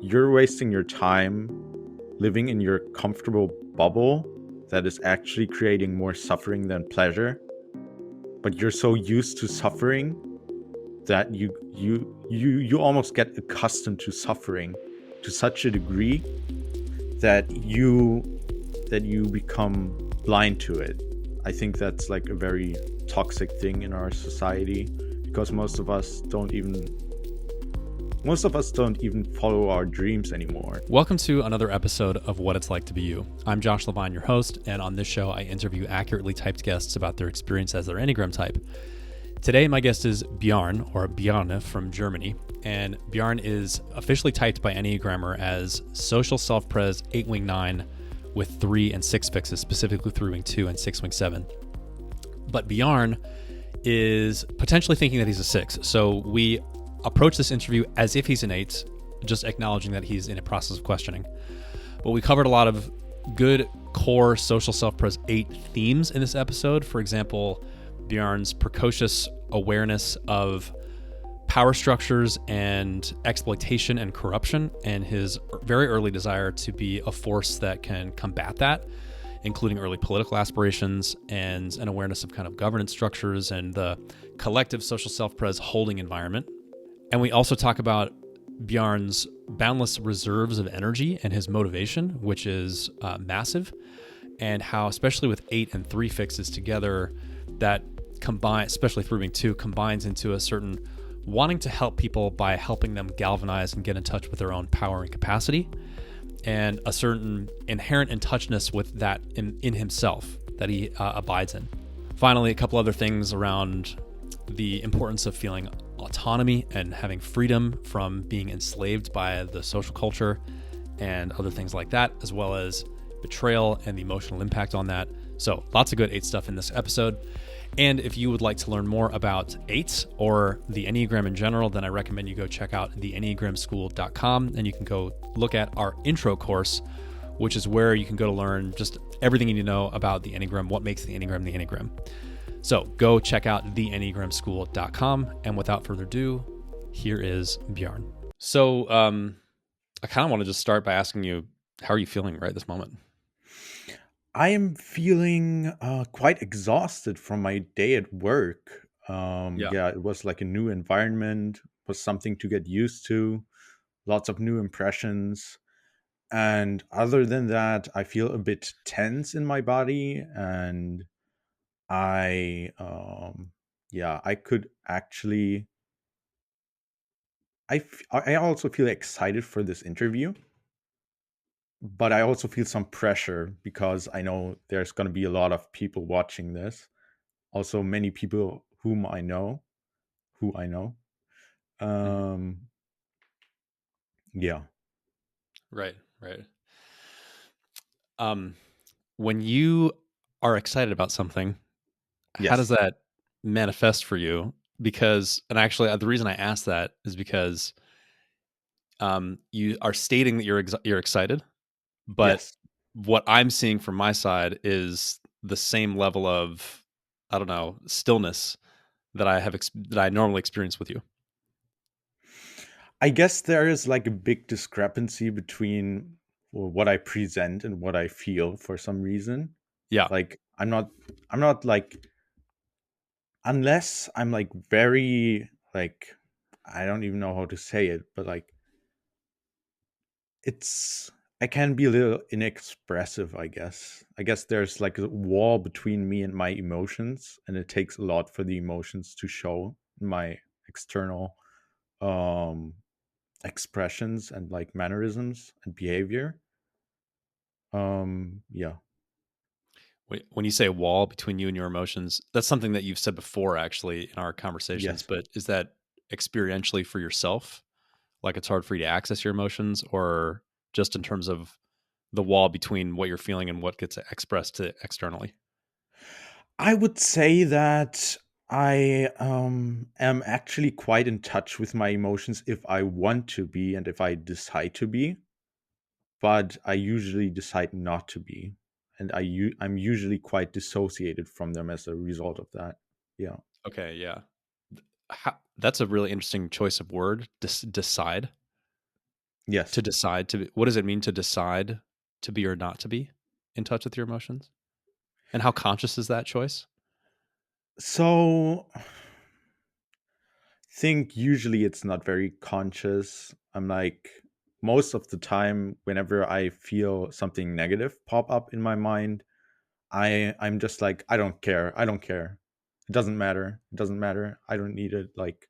you're wasting your time living in your comfortable bubble that is actually creating more suffering than pleasure. But you're so used to suffering that you almost get accustomed to suffering to such a degree that you become blind to it. I think that's like a very toxic thing in our society, because most of us don't even follow our dreams anymore. Welcome to another episode of What It's Like to Be You. I'm Josh Levine, your host, and on this show I interview accurately typed guests about their experience as their Enneagram type. Today my guest is Bjarne, or Bjarne from Germany, and Bjarne is officially typed by Enneagrammer as social self-pres 8-wing 9 with 3 and 6 fixes, specifically 3-wing 2 and 6-wing 7. But Bjarne is potentially thinking that he's a 6, so we approach this interview as if he's an 8, just acknowledging that he's in a process of questioning. But we covered a lot of good core social self-pres 8 themes in this episode. For example, Bjarne's precocious awareness of power structures and exploitation and corruption, and his very early desire to be a force that can combat that, including early political aspirations and an awareness of kind of governance structures and the collective social self-pres holding environment. And we also talk about Bjarne's boundless reserves of energy and his motivation, which is massive, and how, especially with 8 and 3 fixes together, that combine, especially 3-wing 2, combines into a certain wanting to help people by helping them galvanize and get in touch with their own power and capacity, and a certain inherent in touchness with that in himself that he abides in. Finally, a couple other things around the importance of feeling autonomy and having freedom from being enslaved by the social culture and other things like that, as well as betrayal and the emotional impact on that. So lots of good 8 stuff in this episode. And if you would like to learn more about 8 or the Enneagram in general, then I recommend you go check out theenneagramschool.com, and you can go look at our intro course, which is where you can go to learn just everything you need to know about the Enneagram, what makes the Enneagram. So go check out theenneagramschool.com. And without further ado, here is Bjarne. So I kind of want to just start by asking you, how are you feeling right this moment? I am feeling quite exhausted from my day at work. Yeah, it was like a new environment, was something to get used to, lots of new impressions. And other than that, I feel a bit tense in my body, and I could actually, I also feel excited for this interview, but I also feel some pressure because I know there's going to be a lot of people watching this. Also, many people who I know. Um, yeah. Right. When you are excited about something, how does Yes. that manifest for you? Because, and actually, the reason I asked that is because you are stating that you're excited, but Yes. what I'm seeing from my side is the same level of, I don't know, stillness that that I normally experience with you. I guess there is like a big discrepancy between what I present and what I feel for some reason. Yeah. Like I'm not like, unless I'm like very like, I don't even know how to say it, but like it's I can be a little inexpressive, I guess. I guess there's like a wall between me and my emotions, and it takes a lot for the emotions to show in my external um expressions and like mannerisms and behavior. Yeah. When you say wall between you and your emotions, that's something that you've said before, actually, in our conversations. Yes. But is that experientially for yourself? Like it's hard for you to access your emotions, or just in terms of the wall between what you're feeling and what gets expressed to externally? I would say that I am actually quite in touch with my emotions if I want to be and if I decide to be, but I usually decide not to be, and I'm usually quite dissociated from them as a result of that. Yeah. Okay, yeah. That's a really interesting choice of word. Decide. Yes. to decide to be, what does it mean to decide to be or not to be in touch with your emotions? And how conscious is that choice? So think usually it's not very conscious. I'm like most of the time whenever I feel something negative pop up in my mind, I'm just like I don't care. I don't care. It doesn't matter. It doesn't matter. I don't need it. Like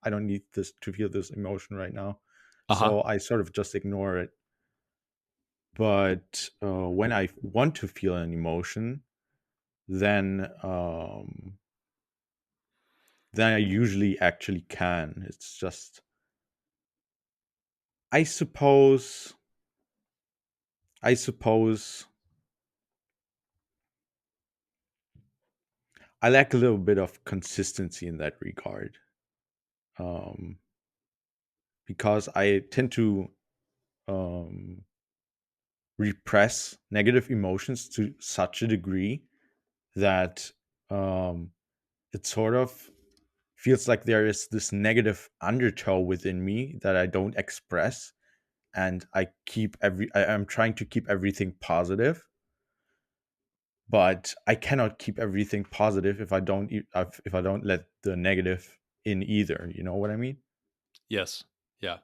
I don't need this to feel this emotion right now. Uh-huh. So I sort of just ignore it. But when I want to feel an emotion, then then I usually actually can. It's just I suppose I suppose I lack a little bit of consistency in that regard. Um, because I tend to um, repress negative emotions to such a degree that um, it sort of feels like there is this negative undertow within me that I don't express, and I'm trying to keep everything positive, but I cannot keep everything positive if I don't let the negative in either. You know what I mean? Yes. Yeah.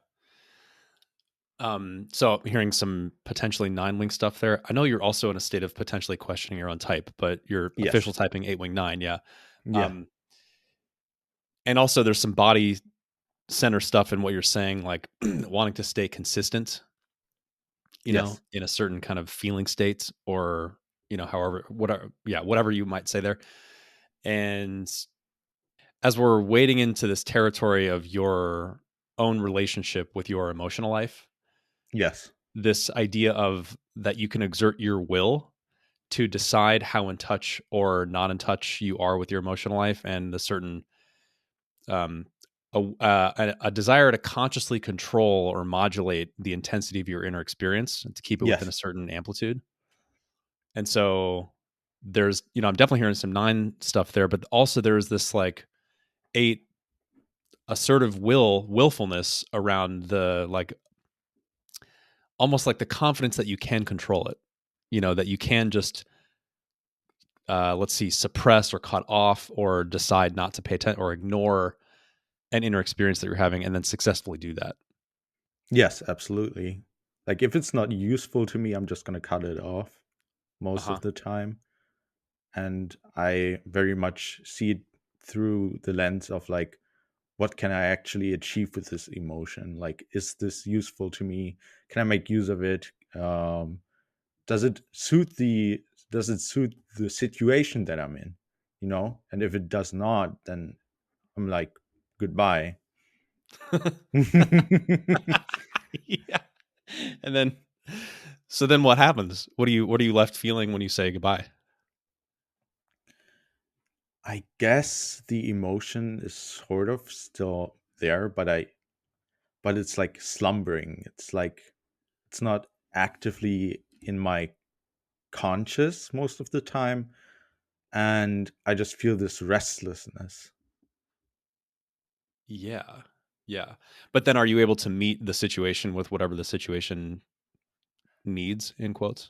So hearing some potentially nine wing stuff there. I know you're also in a state of potentially questioning your own type, but your official Yes. typing 8 wing 9, yeah. Yeah. Um, and also there's some body center stuff in what you're saying, like wanting to stay consistent, Yes. in a certain kind of feeling state or, however, whatever, yeah, whatever you might say there. And as we're wading into this territory of your own relationship with your emotional life, Yes. this idea of that you can exert your will to decide how in touch or not in touch you are with your emotional life, and a certain um, a desire to consciously control or modulate the intensity of your inner experience and to keep it within a Yes. certain amplitude. And so there's, I'm definitely hearing some nine stuff there, but also there's this like eight assertive willfulness around the like almost like the confidence that you can control it, that you can just let's see, suppress or cut off or decide not to pay attention or ignore an inner experience that you're having and then successfully do that. Yes, absolutely. Like if it's not useful to me, I'm just gonna cut it off most Uh-huh. of the time. And I very much see it through the lens of like, what can I actually achieve with this emotion? Like, is this useful to me? Can I make use of it? Does it suit the situation that I'm in? You know? And if it does not, then I'm like, goodbye. Yeah. And then so then what happens? What are you left feeling when you say goodbye? I guess the emotion is sort of still there, but it's like slumbering. It's like it's not actively in my conscious most of the time, and I just feel this restlessness. Yeah. Yeah. But then are you able to meet the situation with whatever the situation needs in quotes?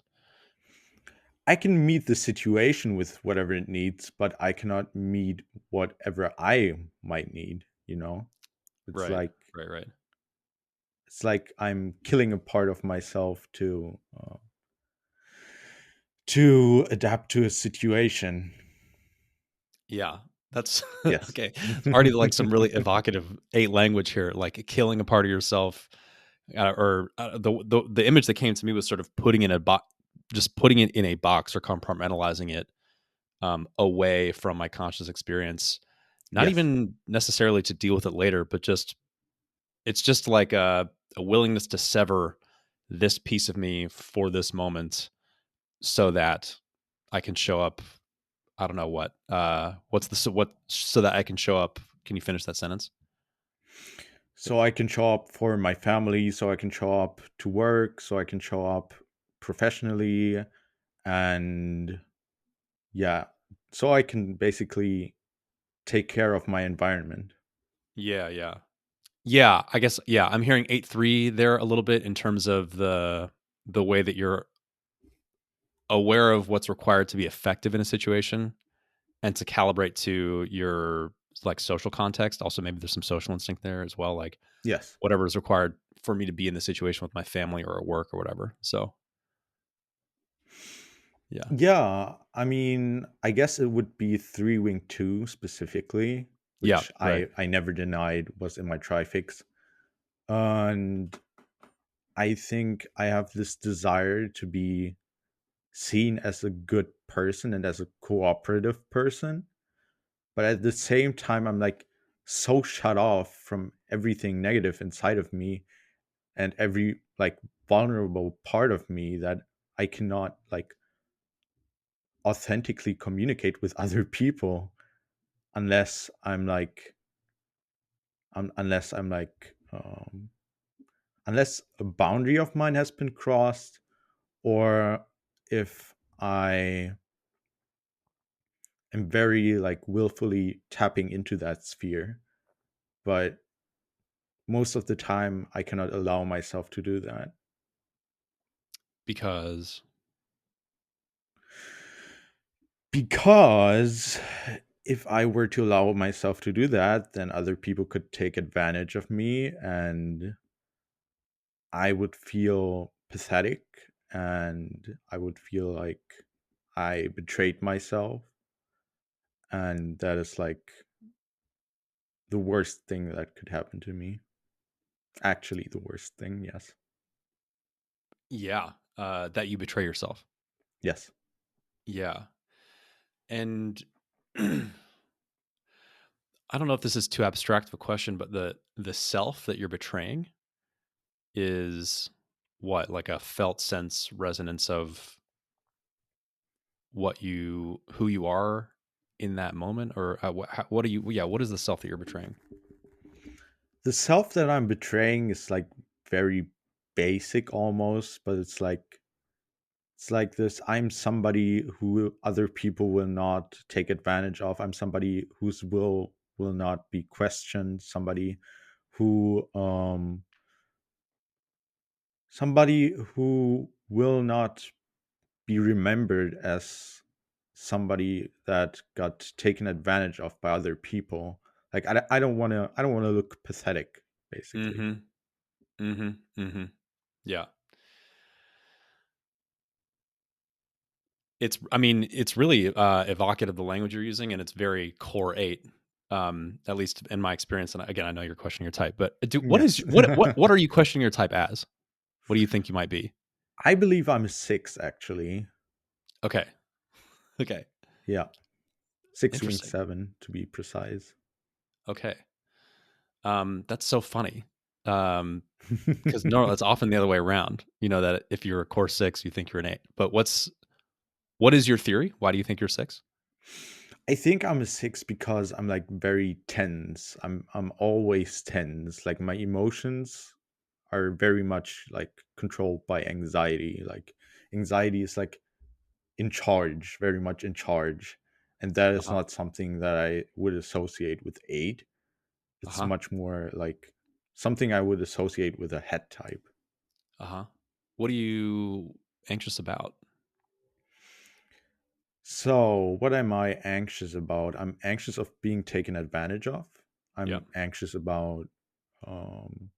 I can meet the situation with whatever it needs, but I cannot meet whatever I might need, you know? It's Right. like Right, right. it's like I'm killing a part of myself to adapt to a situation. Yeah. That's Yes. okay. It's already like some really evocative eight language here, like killing a part of yourself, or the image that came to me was sort of putting in a box, just putting it in a box or compartmentalizing it away from my conscious experience, not Yes. even necessarily to deal with it later, but just it's just like a willingness to sever this piece of me for this moment so that I can show up. I don't know what's the so that I can show up. Can you finish that sentence? So I can show up for my family, so I can show up to work, so I can show up professionally, and yeah, so I can basically take care of my environment. Yeah, yeah. Yeah, I guess yeah, I'm hearing 8-3 there a little bit in terms of the way that you're aware of what's required to be effective in a situation and to calibrate to your like social context. Also, maybe there's some social instinct there as well, like Yes. whatever is required for me to be in the situation with my family or at work or whatever. So, yeah. Yeah, I mean, I guess it would be three wing two specifically, Yeah, which right. I never denied was in my trifix. And I think I have this desire to be seen as a good person and as a cooperative person. But at the same time, I'm like so shut off from everything negative inside of me and every like vulnerable part of me that I cannot like authentically communicate with other people unless I'm like unless I'm like unless a boundary of mine has been crossed, or if I am very like willfully tapping into that sphere. But most of the time I cannot allow myself to do that Because because if I were to allow myself to do that, then other people could take advantage of me and I would feel pathetic and I would feel like I betrayed myself. And that is like the worst thing that could happen to me. Actually, the worst thing, yes. yeah, that you betray yourself. Yes. Yeah. And I don't know if this is too abstract of a question, but the self that you're betraying is what? Like a felt sense resonance of what you who you are in that moment, or what are you? Yeah, what is the self that you're betraying? The self that I'm betraying is like very basic almost, but it's like this: I'm somebody who other people will not take advantage of. I'm somebody whose will not be questioned, who um somebody who will not be remembered as somebody that got taken advantage of by other people. Like I don't want to look pathetic basically. Mhm. Mhm. Mhm. Yeah. It's I mean, it's really, evocative of the language you're using, and it's very core 8, at least in my experience, and again, I know you're questioning your type, but do what is Yes. what are you questioning your type as? What do you think you might be? I believe I'm a 6 actually. Okay. Okay. Yeah. 6 wing Interesting. 7 to be precise. Okay. That's so funny. Because no, it's often the other way around, that if you're a core 6, you think you're an 8. But what is your theory? Why do you think you're 6? I think I'm a 6 because I'm like very tense. I'm always tense. Like my emotions are very much like controlled by anxiety. Like anxiety is like in charge, very much in charge. And that is Uh-huh. not something that I would associate with 8. It's Uh-huh. much more like something I would associate with a head type. Uh-huh. What are you anxious about? So, what am I anxious about? I'm anxious of being taken advantage of. Yeah. I'm anxious about um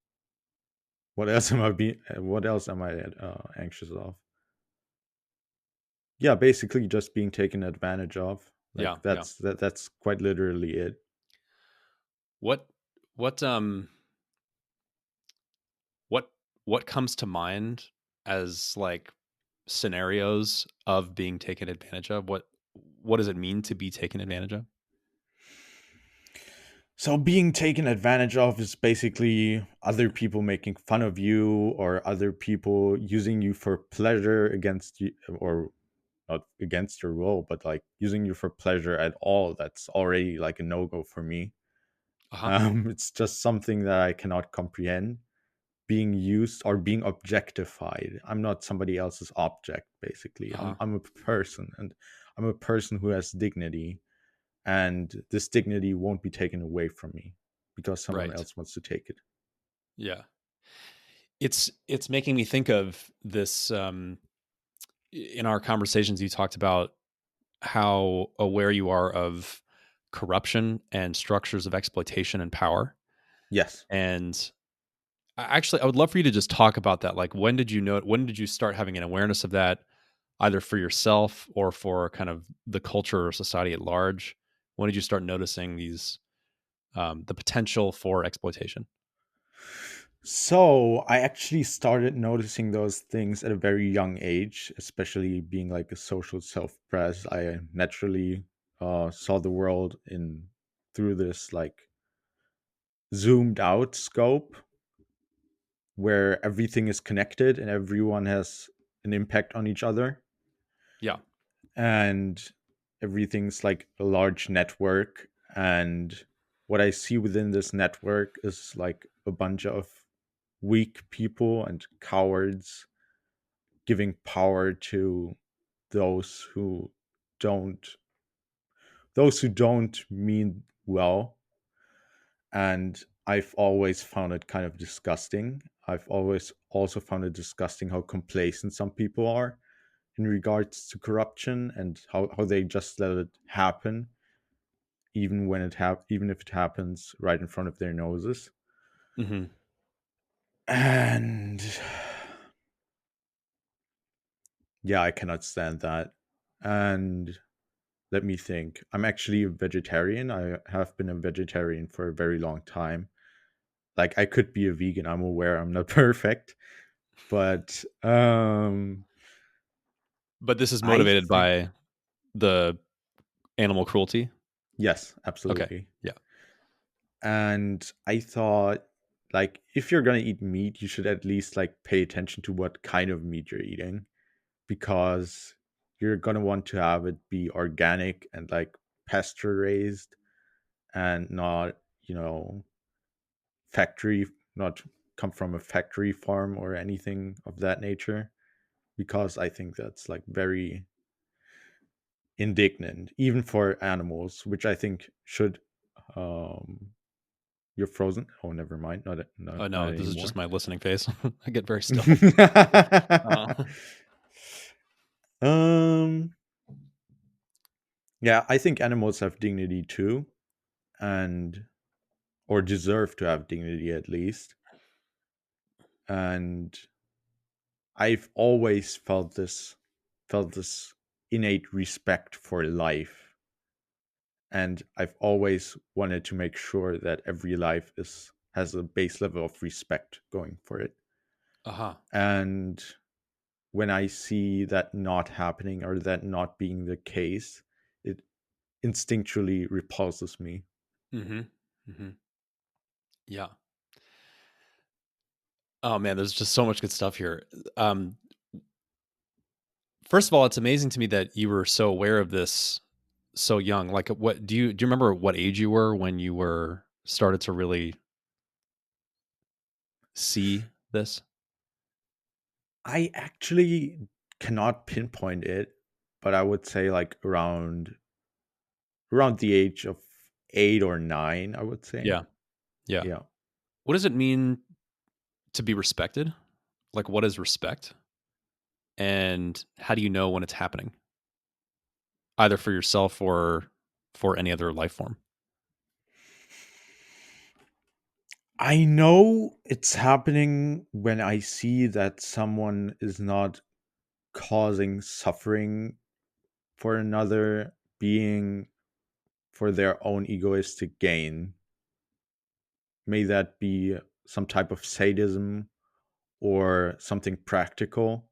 what else am I being what else am I anxious of? Yeah, basically just being taken advantage of. Yeah. Like Yeah. that's quite literally it. What what what what comes to mind as like scenarios of being taken advantage of? What does it mean to be taken advantage of? So being taken advantage of is basically other people making fun of you or other people using you for pleasure against you, or not against your will, but like using you for pleasure at all. That's already like a no-go for me. Uh-huh. It's just something that I cannot comprehend. Being used or being objectified. I'm not somebody else's object, basically. Uh-huh. I'm a person, and I'm a person who has dignity, and this dignity won't be taken away from me because someone Right. else wants to take it. Yeah. It's making me think of this in our conversations you talked about how aware you are of corruption and structures of exploitation and power. Yes. And actually, I would love for you to just talk about that. Like, when did you start having an awareness of that, either for yourself or for kind of the culture or society at large? When did you start noticing the potential for exploitation? So I actually started noticing those things at a very young age, especially being like a social self-press. I naturally saw the world in through this like zoomed out scope where everything is connected and everyone has an impact on each other, Yeah. and everything's like a large network. And what I see within this network is like a bunch of weak people and cowards giving power to those who don't don't mean well. And I've always found it kind of disgusting. I've always also found it disgusting how complacent some people are in regards to corruption, and how they just let it happen, even if it happens right in front of their noses. Hmm. And yeah, I cannot stand that. And let me think. I'm actually a vegetarian. I have been a vegetarian for a very long time. Like I could be a vegan. I'm aware I'm not perfect, but But this is I motivated think by the animal cruelty. yes, Okay. absolutely. Yeah. And I thought, like, if you're gonna eat meat, you should at least like pay attention to what kind of meat you're eating, because you're gonna want to have it be organic and like pasture raised, and not, you know, factory, not come from a factory farm or anything of that nature, because I think that's like very indignant, even for animals, which I think should. Um, you're frozen. Oh, never mind. Oh Not no, this is just anymore. my listening face. I get very still. Uh, um, yeah, I think animals have dignity too, and or deserve to have dignity at least. And I've always felt this innate respect for life, and I've always wanted to make sure that every life is has a base level of respect going for it. uh-huh. And when I see that not happening or that not being the case, it instinctually repulses me. Hmm. Hmm. Yeah. Oh man, there's just so much good stuff here. Um, First of all, it's amazing to me that you were so aware of this so young. Like, what do you remember what age you were when you were started to really see this? I actually cannot pinpoint it, but I would say like around the age of 8 or 9, I would say. Yeah. Yeah. Yeah. What does it mean to be respected? Like, what is respect? And how do you know when it's happening, either for yourself or for any other life form? I know it's happening when I see that someone is not causing suffering for another being for their own egoistic gain. May that be some type of sadism or something practical.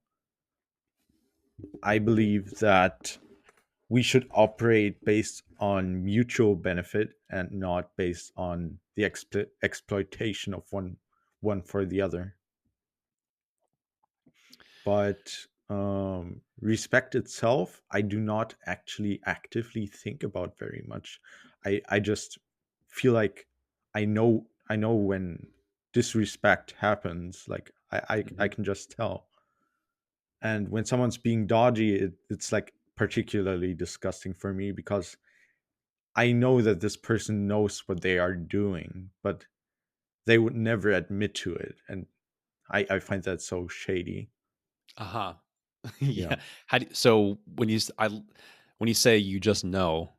I believe that we should operate based on mutual benefit and not based on the exploitation of one for the other. But respect itself, I do not actually actively think about very much. I just feel like I know when disrespect happens. Like I Hmm. can just tell. And when someone's being dodgy, it's like particularly disgusting for me, because I know that this person knows what they are doing, but they would never admit to it. And I find that so shady. Uh-huh. Yeah. Yeah. So when you say you just know,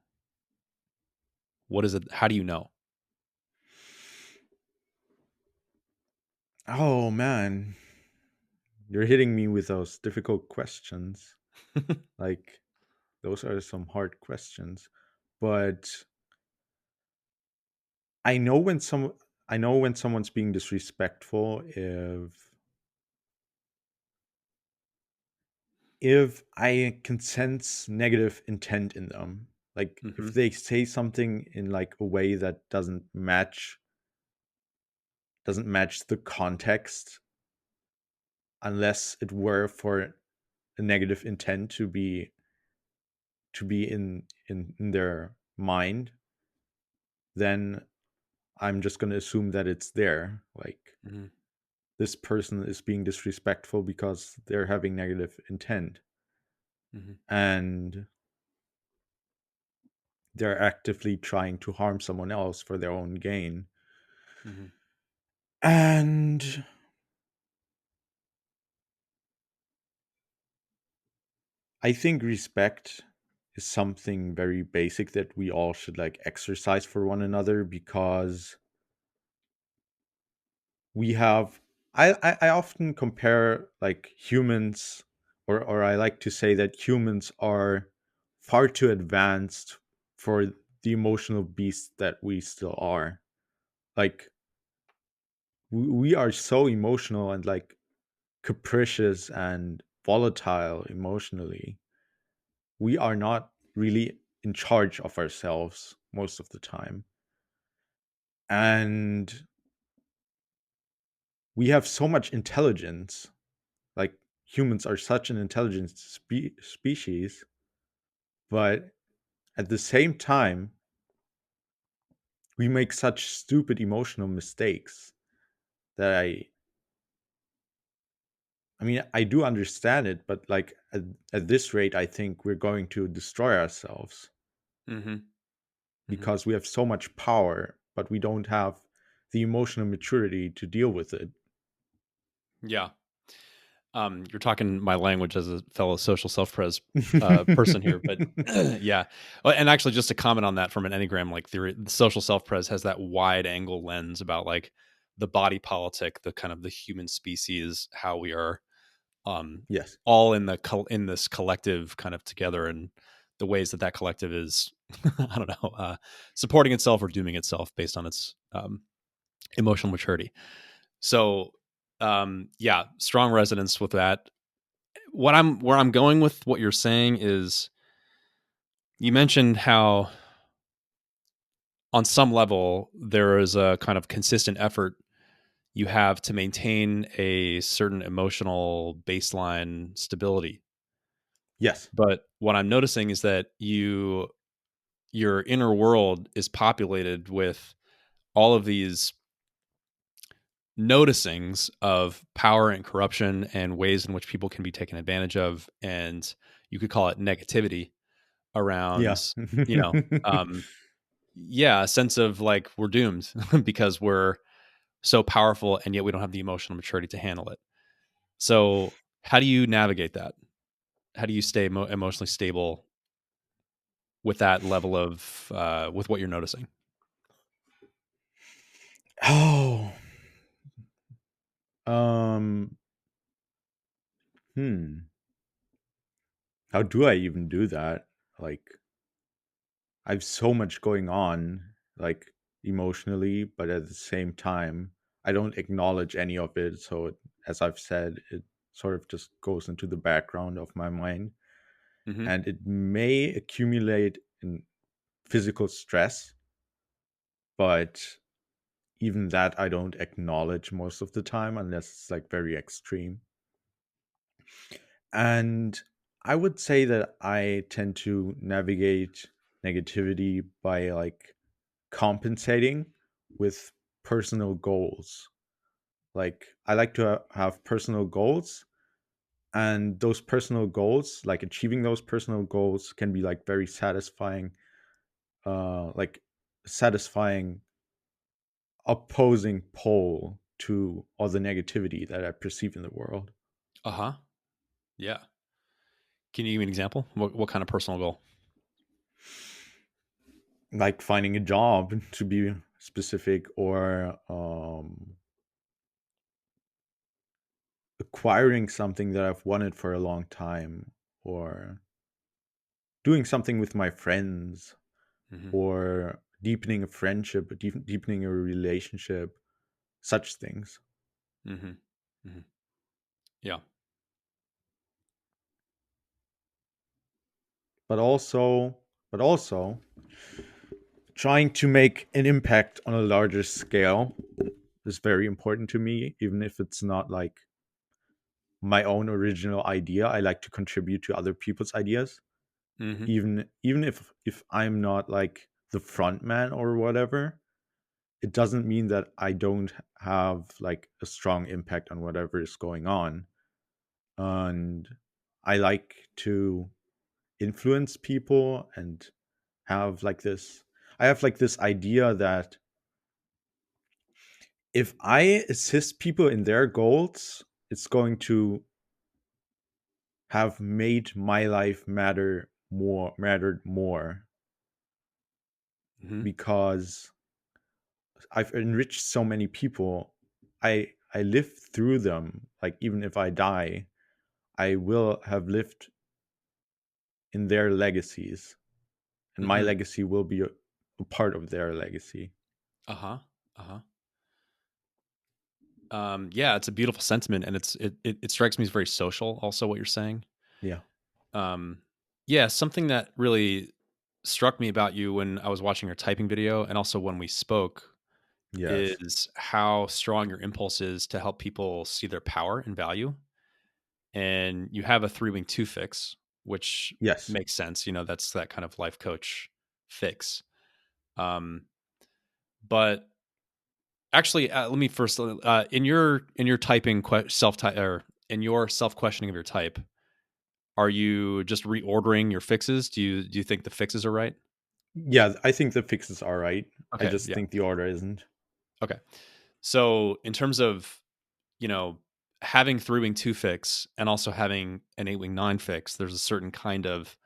what is it? How do you know? Oh man, you're hitting me with those difficult questions. Like, those are some hard questions. But I know when some I know when someone's being disrespectful if I can sense negative intent in them. Like, if Mhm. they say something in like a way that doesn't match the context, unless it were for a negative intent to be in their mind, then I'm just going to assume that it's there. Like, Mhm. this person is being disrespectful because they're having negative intent, Mhm. and they're actively trying to harm someone else for their own gain. Mhm. And I think respect is something very basic that we all should like exercise for one another, because we have I often compare like humans, or I like to say that humans are far too advanced for the emotional beast that we still are. Like, we are so emotional and like capricious and volatile emotionally. We are not really in charge of ourselves most of the time. And we have so much intelligence. Like, humans are such an intelligent species, but at the same time, we make such stupid emotional mistakes that I mean, I do understand it, but like at this rate, I think we're going to destroy ourselves Mhm. Mhm. because we have so much power, but we don't have the emotional maturity to deal with it. Yeah. You're talking my language as a fellow social self-pres person here, but yeah. Well, and actually, just to comment on that from an Enneagram like theory, the social self-pres has that wide angle lens about like the body politic, the kind of the human species, how we are um, Yes. all in in this collective kind of together, and the ways that that collective is, I don't know, supporting itself or dooming itself based on its emotional maturity. So, yeah, strong resonance with that. Where I'm going with what you're saying is you mentioned how on some level there is a kind of consistent effort you have to maintain a certain emotional baseline stability. Yes. But what I'm noticing is that your inner world is populated with all of these noticings of power and corruption and ways in which people can be taken advantage of, and you could call it negativity Yeah. around, you know, yeah, a sense of like we're doomed because we're so powerful and yet we don't have the emotional maturity to handle it. So how do you navigate that? How do you stay emotionally stable with that level of with what you're noticing? Oh. Um. Hmm. How do I even do that? Like, I have so much going on, like emotionally, but at the same time, I don't acknowledge any of it. So, as I've said, it sort of just goes into the background of my mind, Hmm. and it may accumulate in physical stress, but even that I don't acknowledge most of the time unless it's like very extreme. And I would say that I tend to navigate negativity by like compensating with personal goals. Like, I like to have personal goals, and those personal goals, like achieving those personal goals, can be like very satisfying, like satisfying opposing pole to all the negativity that I perceive in the world. Uh huh. Yeah. Can you give me an example? What kind of personal goal? Like finding a job, to be specific, or acquiring something that I've wanted for a long time, or doing something with my friends, Mm-hmm. or deepening a friendship, deepening a relationship, such things. Mm-hmm. Mm-hmm. Yeah. But also, but also trying to make an impact on a larger scale is very important to me, even if it's not like my own original idea. I like to contribute to other people's ideas, Mm-hmm. even if I'm not like the front man or whatever. It doesn't mean that I don't have like a strong impact on whatever is going on. And I like to influence people and have like this I have like this idea that if I assist people in their goals, it's going to have made my life mattered more, Mm-hmm. because I've enriched so many people. I live through them. Like even if I die, I will have lived in their legacies, and my Mm-hmm. legacy will be a part of their legacy. Uh-huh. Uh-huh. Yeah, it's a beautiful sentiment, and it strikes me as very social. Also, what you're saying. Yeah. Um, yeah, something that really struck me about you when I was watching your typing video, and also when we spoke, Yes. is how strong your impulse is to help people see their power and value. And you have a 3-wing 2 fix, which Yes. makes sense. You know, that's that kind of life coach fix. Um, but actually, let me first in your typing self type or in your self questioning of your type, are you just reordering your fixes? Do you think the fixes are right? Yeah, I think the fixes are right. I Okay, just yeah. think the order isn't. Okay. So in terms of, you know, having 3-wing 2 fix and also having an 8-wing 9 fix, there's a certain kind of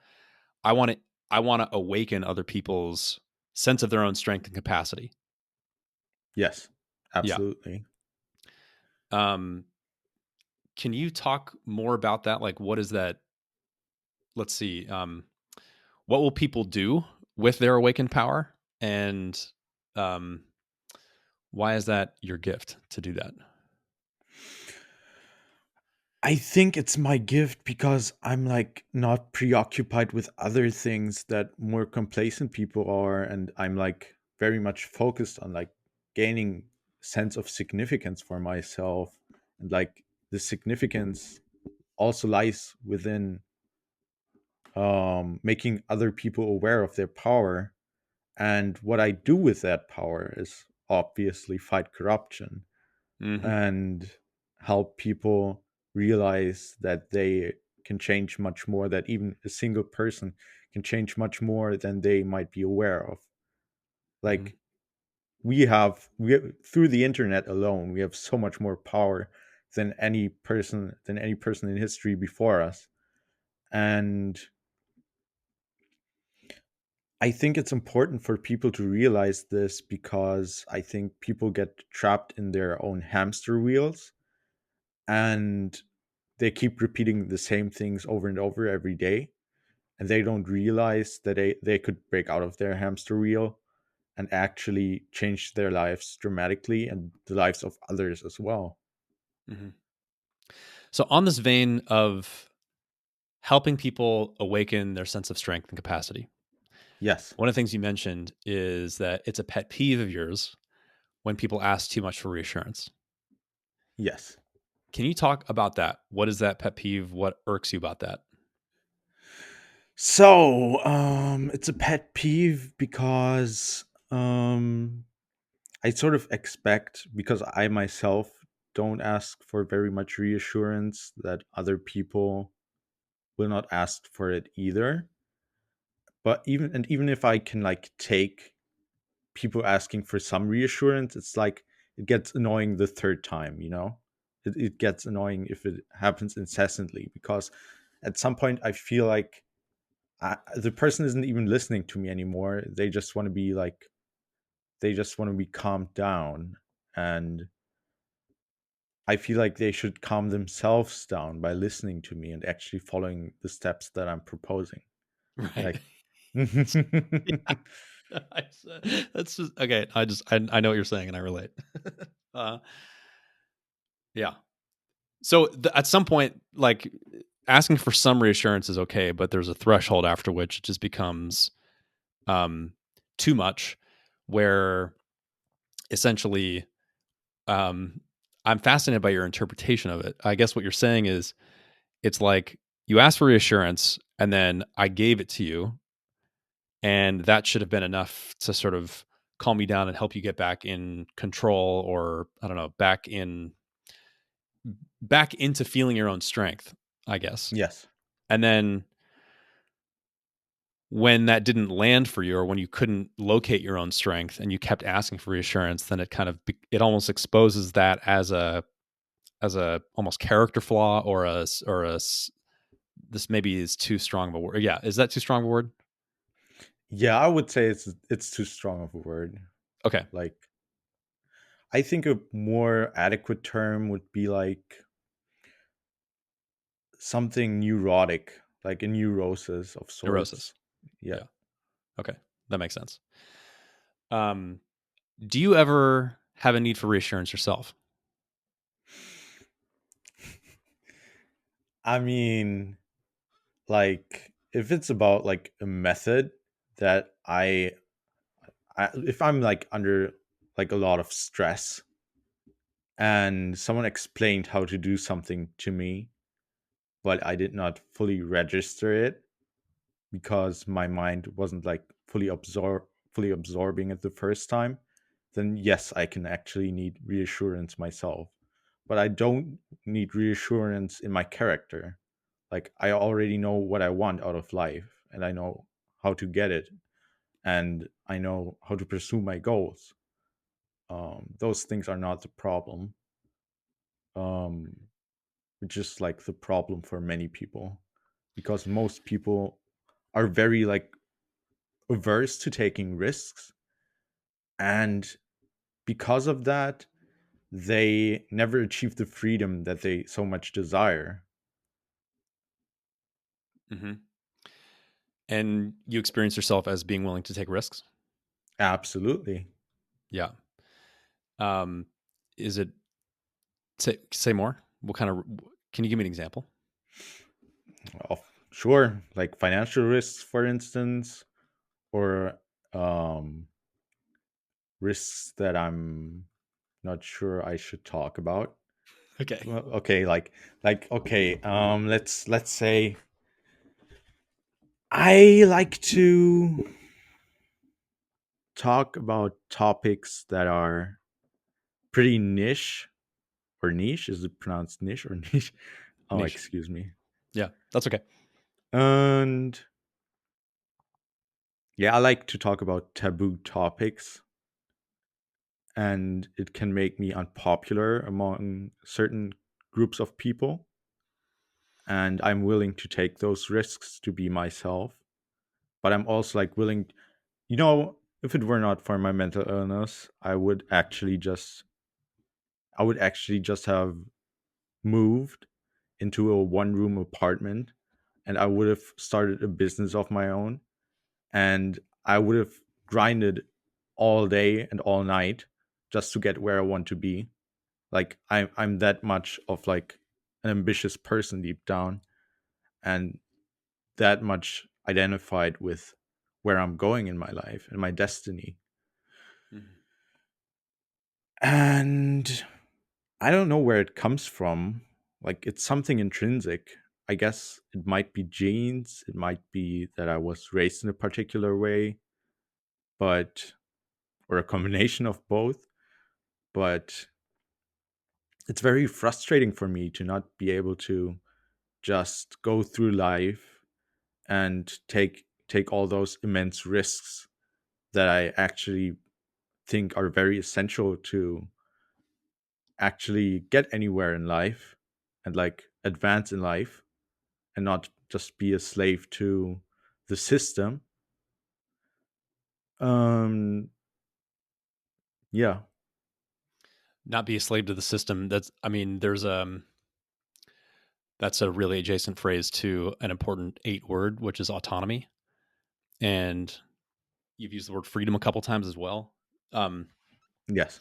I want to I want to awaken other people's sense of their own strength and capacity. Yes, Yeah. absolutely. Um, can you talk more about that? Like, what is that? Let's see. What will people do with their awakened power, and um, why is that your gift to do that? I think it's my gift because I'm like not preoccupied with other things that more complacent people are, and I'm like very much focused on like gaining sense of significance for myself, and like the significance also lies within making other people aware of their power. And what I do with that power is obviously fight corruption Hmm. and help people realize that they can change much more, that even a single person can change much more than they might be aware of. Hmm. Like we have, through the internet alone, we have so much more power than any person in history before us. And I think it's important for people to realize this, because I think people get trapped in their own hamster wheels, and they keep repeating the same things over and over every day, and they don't realize that they could break out of their hamster wheel and actually change their lives dramatically, and the lives of others as well. Hmm. So, on this vein of helping people awaken their sense of strength and capacity, Yes. one of the things you mentioned is that it's a pet peeve of yours when people ask too much for reassurance. Yes. Can you talk about that? What is that pet peeve? What irks you about that? So it's a pet peeve because I sort of expect, because I myself don't ask for very much reassurance, that other people will not ask for it either. But even if I can like take people asking for some reassurance, it's like it gets annoying the third time, it gets annoying if it happens incessantly, because at some point I feel like the person isn't even listening to me anymore. They just want to be calmed down, and I feel like they should calm themselves down by listening to me and actually following the steps that I'm proposing. Right. Like, That's just okay. I know what you're saying, and I relate. uh, yeah. So at some point, like asking for some reassurance is okay, but there's a threshold after which it just becomes um, too much, where essentially um, I'm fascinated by your interpretation of it. I guess what you're saying is it's like you asked for reassurance and then I gave it to you, and that should have been enough to sort of calm you down and help you get back in control, or I don't know, back into feeling your own strength, I guess. yes. And then when that didn't land for you, or when you couldn't locate your own strength and you kept asking for reassurance, then it kind of it almost exposes that as a almost character flaw, or this maybe is too strong of a word. Yeah, is that too strong of a word? Yeah, I would say it's too strong of a word. Okay, Like, I think a more adequate term would be like something neurotic, like a neurosis of neurosis. sorts. Yeah. Yeah. Okay, that makes sense. Um, do you ever have a need for reassurance yourself? I mean, like, if it's about like a method that if I'm like under like a lot of stress and someone explained how to do something to me, but I did not fully register it because my mind wasn't like fully absorbing it the first time, then yes, I can actually need reassurance myself. But I don't need reassurance in my character. Like, I already know what I want out of life, and I know how to get it, and I know how to pursue my goals. Those things are not the problem, um, which is like the problem for many people, because most people are very like averse to taking risks, and because of that they never achieve the freedom that they so much desire. Mm-hmm. And you experience yourself as being willing to take risks? Absolutely. Yeah. Um, is it say more? What kind of? Can you give me an example? Well, sure, like financial risks, for instance, or um, risks that I'm not sure I should talk about. Okay. Well, okay, okay, let's say I like to talk about topics that are pretty niche, or niche. Is it pronounced niche or niche? Oh, Niche. excuse me. Yeah, that's okay. And yeah, I like to talk about taboo topics, and it can make me unpopular among certain groups of people. And I'm willing to take those risks to be myself. But I'm also like willing, if it were not for my mental illness, I would actually just have moved into a one room apartment, and I would have started a business of my own, and I would have grinded all day and all night just to get where I want to be. Like, I'm that much of like an ambitious person deep down, and that much identified with where I'm going in my life and my destiny. Mhm. And I don't know where it comes from. Like, it's something intrinsic. I guess it might be genes, it might be that I was raised in a particular way, but or a combination of both. But it's very frustrating for me to not be able to just go through life and take all those immense risks that I actually think are very essential to actually get anywhere in life and like advance in life and not just be a slave to the system. Um, yeah, Not be a slave to the system. That's, I mean, that's a really adjacent phrase to an important 8 word, which is autonomy. And you've used the word freedom a couple times as well. Um, yes.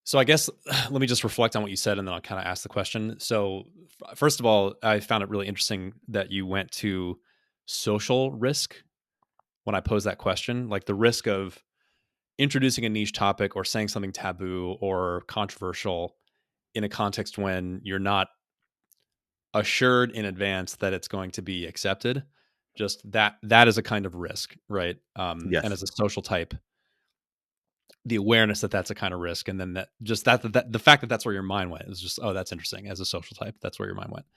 so I guess let me just reflect on what you said, and then I'll kind of ask the question. So, first of all, I found it really interesting that you went to social risk when I posed that question, like the risk of introducing a niche topic or saying something taboo or controversial in a context when you're not assured in advance that it's going to be accepted. Just that is a kind of risk, right? And Yes. as a social type, the awareness that that's a kind of risk, and then that just that the fact that that's where your mind went is just, oh, that's interesting. As a social type, that's where your mind went.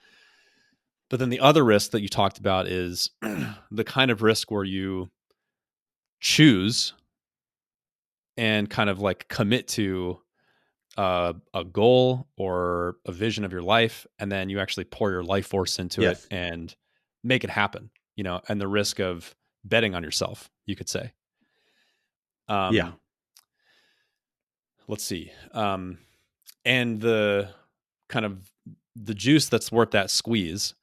But then the other risk that you talked about is the kind of risk where you choose and kind of like commit to a goal or a vision of your life, and then you actually pour your life force into it Yes. and make it happen. And the risk of betting on yourself, you could say. Yeah. Um, let's see. And the kind of the juice that's worth that squeeze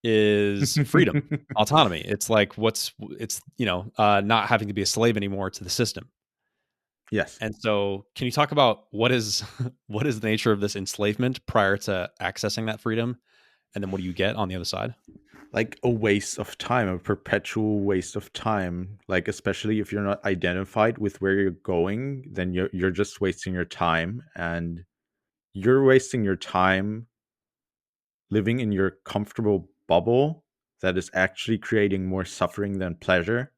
is freedom, autonomy. It's like it's not having to be a slave anymore to the system. Yes. And so, can you talk about what is what is the nature of this enslavement prior to accessing that freedom, and then what do you get on the other side? Like a waste of time, a perpetual waste of time. Like especially if you're not identified with where you're going, then you're just wasting your time, and you're wasting your time living in your comfortable bubble that is actually creating more suffering than pleasure.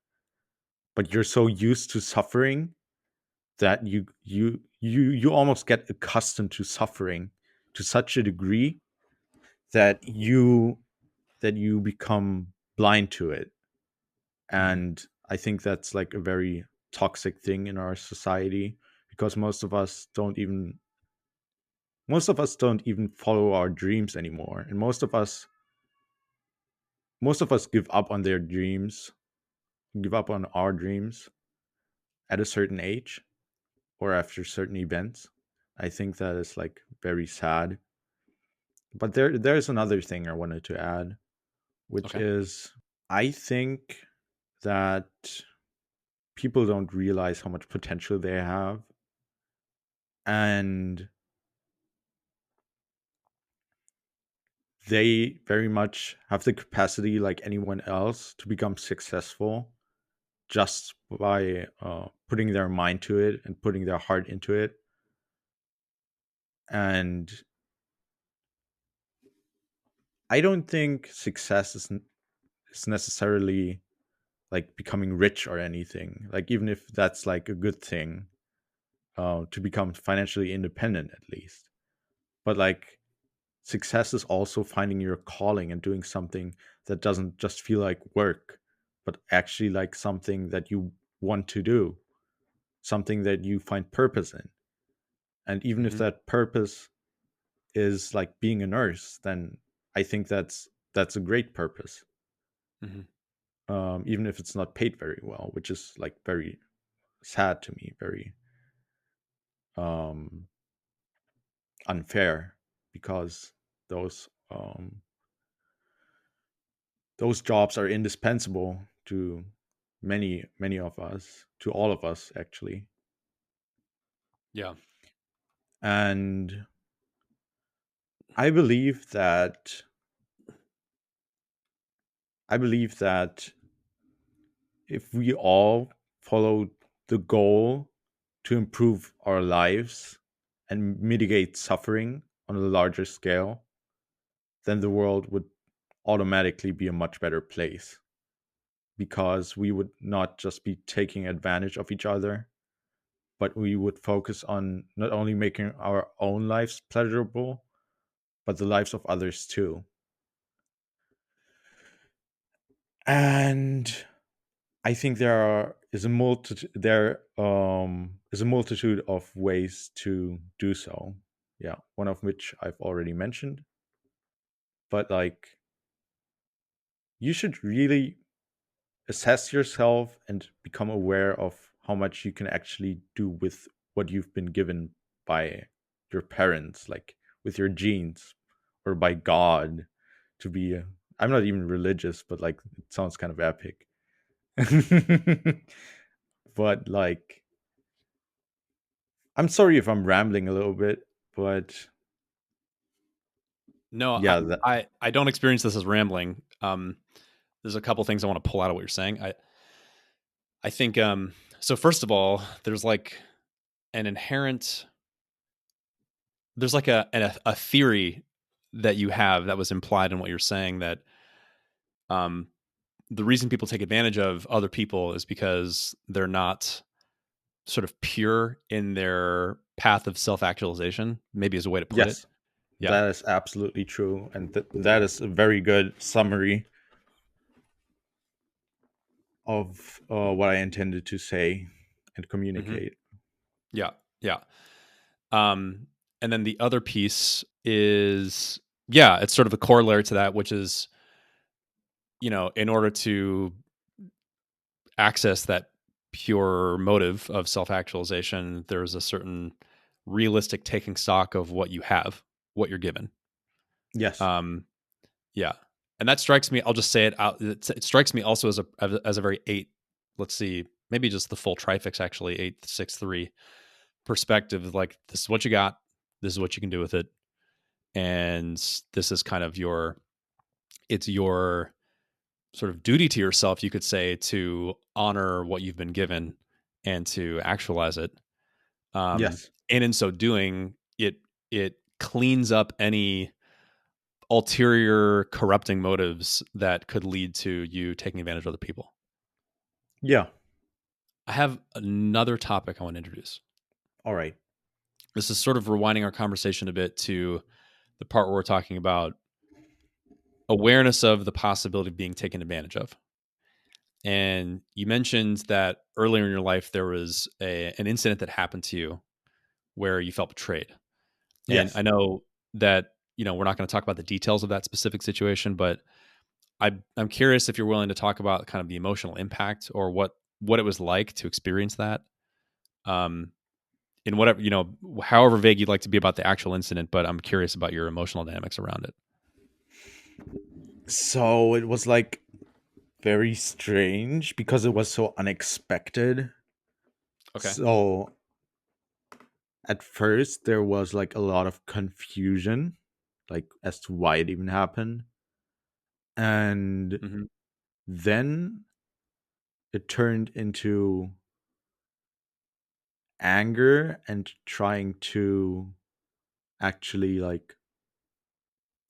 But you're so used to suffering that you almost get accustomed to suffering to such a degree that you become blind to it. Mhm. And I think that's like a very toxic thing in our society, because most of us don't even follow our dreams anymore, and most of us give up on their dreams, give up on our dreams at a certain age or after certain events. I think that is like very sad. But there's another thing I wanted to add, which Okay. is I think that people don't realize how much potential they have, and they very much have the capacity like anyone else to become successful just by putting their mind to it and putting their heart into it. And I don't think success is necessarily like becoming rich or anything, like even if that's like a good thing, to become financially independent at least. But like success is also finding your calling and doing something that doesn't just feel like work, but actually like something that you want to do, something that you find purpose in. And even if Hmm. that purpose is like being a nurse, then I think that's a great purpose. Hmm. Even if it's not paid very well, which is like very sad to me, very um, unfair, because those those jobs are indispensable to many of us, to all of us actually. Yeah. And I believe that I believe that if we all follow the goal to improve our lives and mitigate suffering on a larger scale, then the world would automatically be a much better place, because we would not just be taking advantage of each other, but we would focus on not only making our own lives pleasurable, but the lives of others too. And I think there are is a multitude there is a multitude of ways to do so. Yeah, one of which I've already mentioned. But like, you should really assess yourself and become aware of how much you can actually do with what you've been given by your parents, like with your genes, or by God. To be I'm not even religious, but like, it sounds kind of epic. But like, I'm sorry if I'm rambling a little bit, but No, yeah, that I don't experience this as rambling. There's a couple things I want to pull out of what you're saying. I think so first of all, there's like an inherent there's like a theory that you have that was implied in what you're saying that um the reason people take advantage of other people is because they're not sort of pure in their path of self-actualization, maybe is a way to put it. yes, Yeah. that is absolutely true, and that is a very good summary of what I intended to say and Hmm. communicate. Yeah. Yeah. Um, and then the other piece is, yeah, it's sort of a corollary to that, which is, in order to access that pure motive of self actualization, there's a certain realistic taking stock of what you have, what you're given. Yes, Um, yeah. And that strikes me, I'll just say it out. It strikes me also as a very eight, let's see, maybe just the full trifix, actually, 863 perspective. Like, this is what you got, this is what you can do with it. And this is kind of it's your sort of duty to yourself, you could say, to honor what you've been given and to actualize it. yes, And in so doing, it cleans up any ulterior corrupting motives that could lead to you taking advantage of other people. yeah. I have another topic I want to introduce. All right. This is sort of rewinding our conversation a bit to the part where we're talking about awareness of the possibility of being taken advantage of. And you mentioned that earlier in your life there was an incident that happened to you where you felt betrayed. And I Yes. know that we're not going to talk about the details of that specific situation, but I'm curious if you're willing to talk about kind of the emotional impact or what it was like to experience that. Um, in whatever however vague you'd like to be about the actual incident, but I'm curious about your emotional dynamics around it. So it was like very strange because it was so unexpected. Okay. So at first there was like a lot of confusion, like as to why it even happened. And Hmm. then it turned into anger and trying to actually like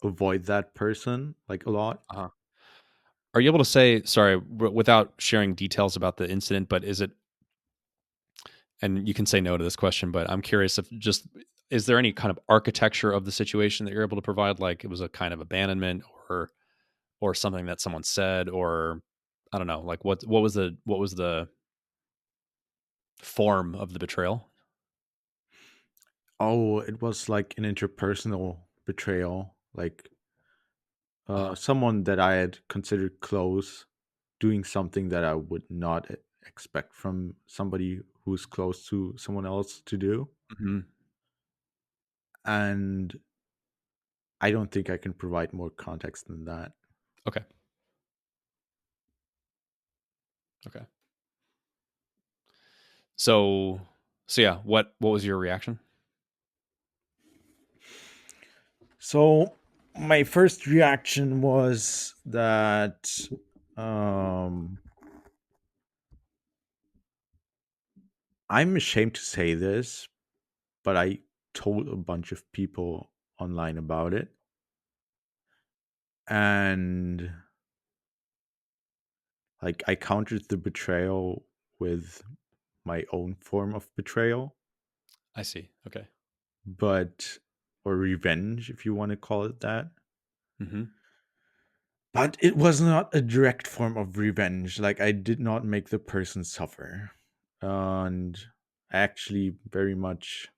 avoid that person like a lot. Uh-huh. Are you able to say, sorry, without sharing details about the incident, but is it, and you can say no to this question, but I'm curious if just, is there any kind of architecture of the situation that you're able to provide? Like, it was a kind of abandonment or something that someone said, or I don't know, like what was the form of the betrayal? Oh, it was like an interpersonal betrayal, like Uh-huh. someone that I had considered close doing something that I would not expect from somebody who's close to someone else to do. Hmm. And I don't think I can provide more context than that. Okay. Okay. So, so yeah, what was your reaction? So my first reaction was that um I'm ashamed to say this, but I told a bunch of people online about it. And like, I countered the betrayal with my own form of betrayal, I see. Okay. but or revenge, if you want to call it that. Hmm. But it was not a direct form of revenge. Like, I did not make the person suffer. And I actually very much,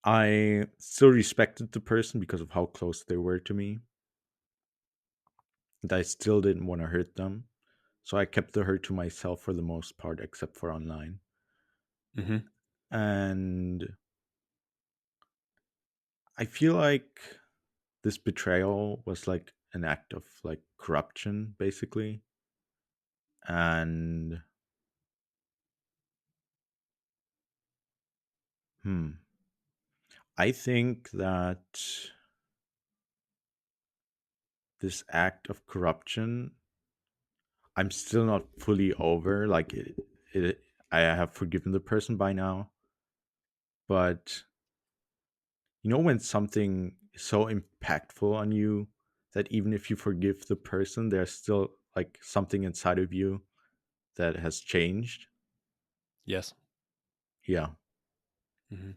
I still respected the person because of how close they were to me. And I still didn't want to hurt them. So I kept the hurt to myself for the most part, except for online. Mm-hmm. And I feel like this betrayal was like an act of like corruption, basically. And I think that this act of corruption, I'm still not fully over. Like I have forgiven the person by now, but when something is so impactful on you that even if you forgive the person, there's still like something inside of you that has changed. Yes. Yeah. Mm-hmm.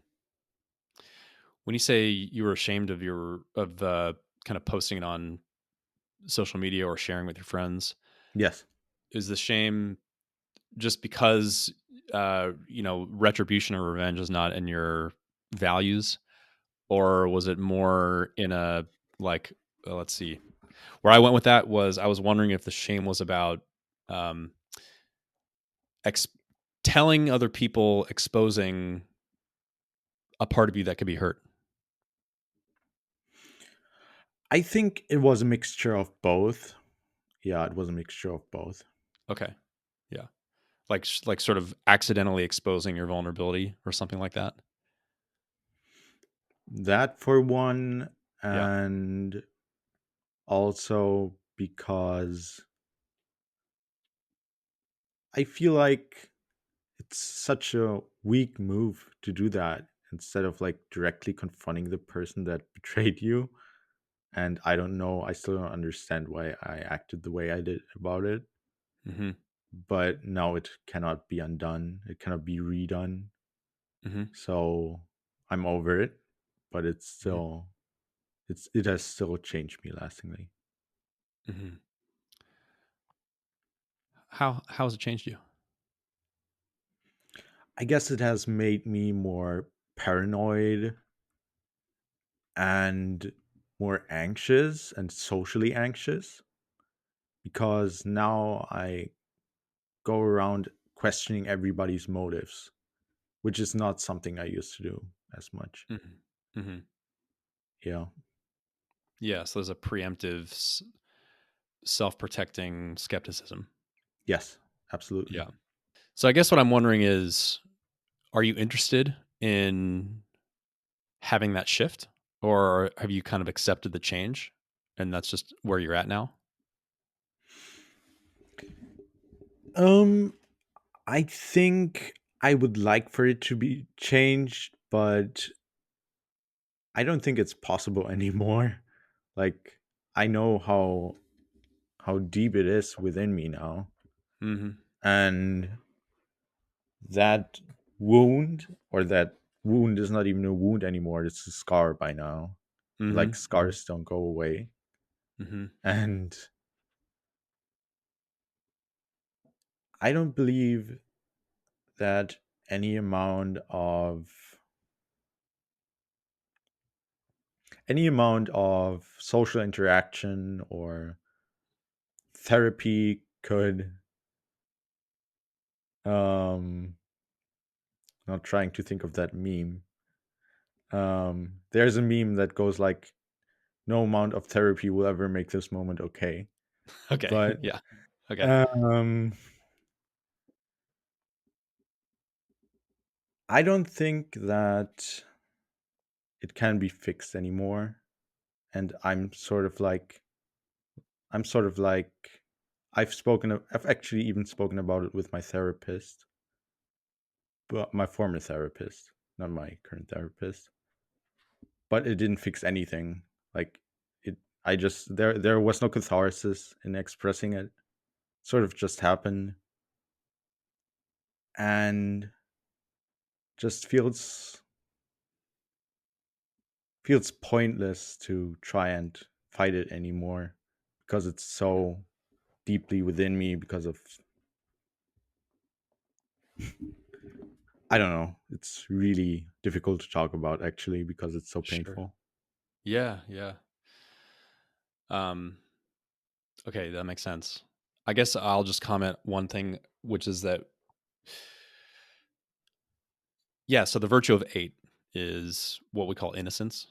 When you say you were ashamed of kind of posting it on social media or sharing with your friends, Yes. is the shame just because retribution or revenge is not in your values, or was it more in a like let's see, where I went with that was I was wondering if the shame was about um ex- telling other people, exposing a part of you that could be hurt. I think it was a mixture of both. Yeah, it was a mixture of both. Okay. Yeah. Like sort of accidentally exposing your vulnerability or something like that. That for one, Yeah. and also because I feel like it's such a weak move to do that instead of like directly confronting the person that betrayed you. And I don't know, I still don't understand why I acted the way I did about it. Mm-hmm. But now it cannot be undone, it cannot be redone. Mm-hmm. So I'm over it, but Mm-hmm. it has still changed me lastingly. Mm-hmm. How has it changed you? I guess it has made me more paranoid and more anxious and socially anxious because now I go around questioning everybody's motives, which is not something I used to do as much. Mm-hmm. Mm-hmm. Yeah. Yeah. So there's a preemptive, self-protecting skepticism. Yes, absolutely. Yeah. So I guess what I'm wondering is, are you interested in having that shift, or have you kind of accepted the change and that's just where you're at now? Um, I think I would like for it to be changed, but I don't think it's possible anymore. Like I know how deep it is within me now. Mm-hmm. And that that wound is not even a wound anymore. It's a scar by now. Mm-hmm. Like Mm-hmm. scars don't go away. Mm-hmm. And I don't believe that any amount of social interaction or therapy could um not trying to think of that meme. There's a meme that goes like no amount of therapy will ever make this moment okay. Okay. But Yeah. Okay. um I don't think that it can be fixed anymore. And I'm sort of like I've actually even spoken about it with my therapist, but my former therapist, not my current therapist. But it didn't fix anything. Like it I just there was no catharsis in expressing it. Sort of just happened and just feels feels pointless to try and fight it anymore because it's so deeply within me because of, I don't know, it's really difficult to talk about actually because it's so Sure. painful. Yeah, yeah. Um, okay, that makes sense. I guess I'll just comment one thing, which is that, yeah, so the virtue of eight is what we call innocence.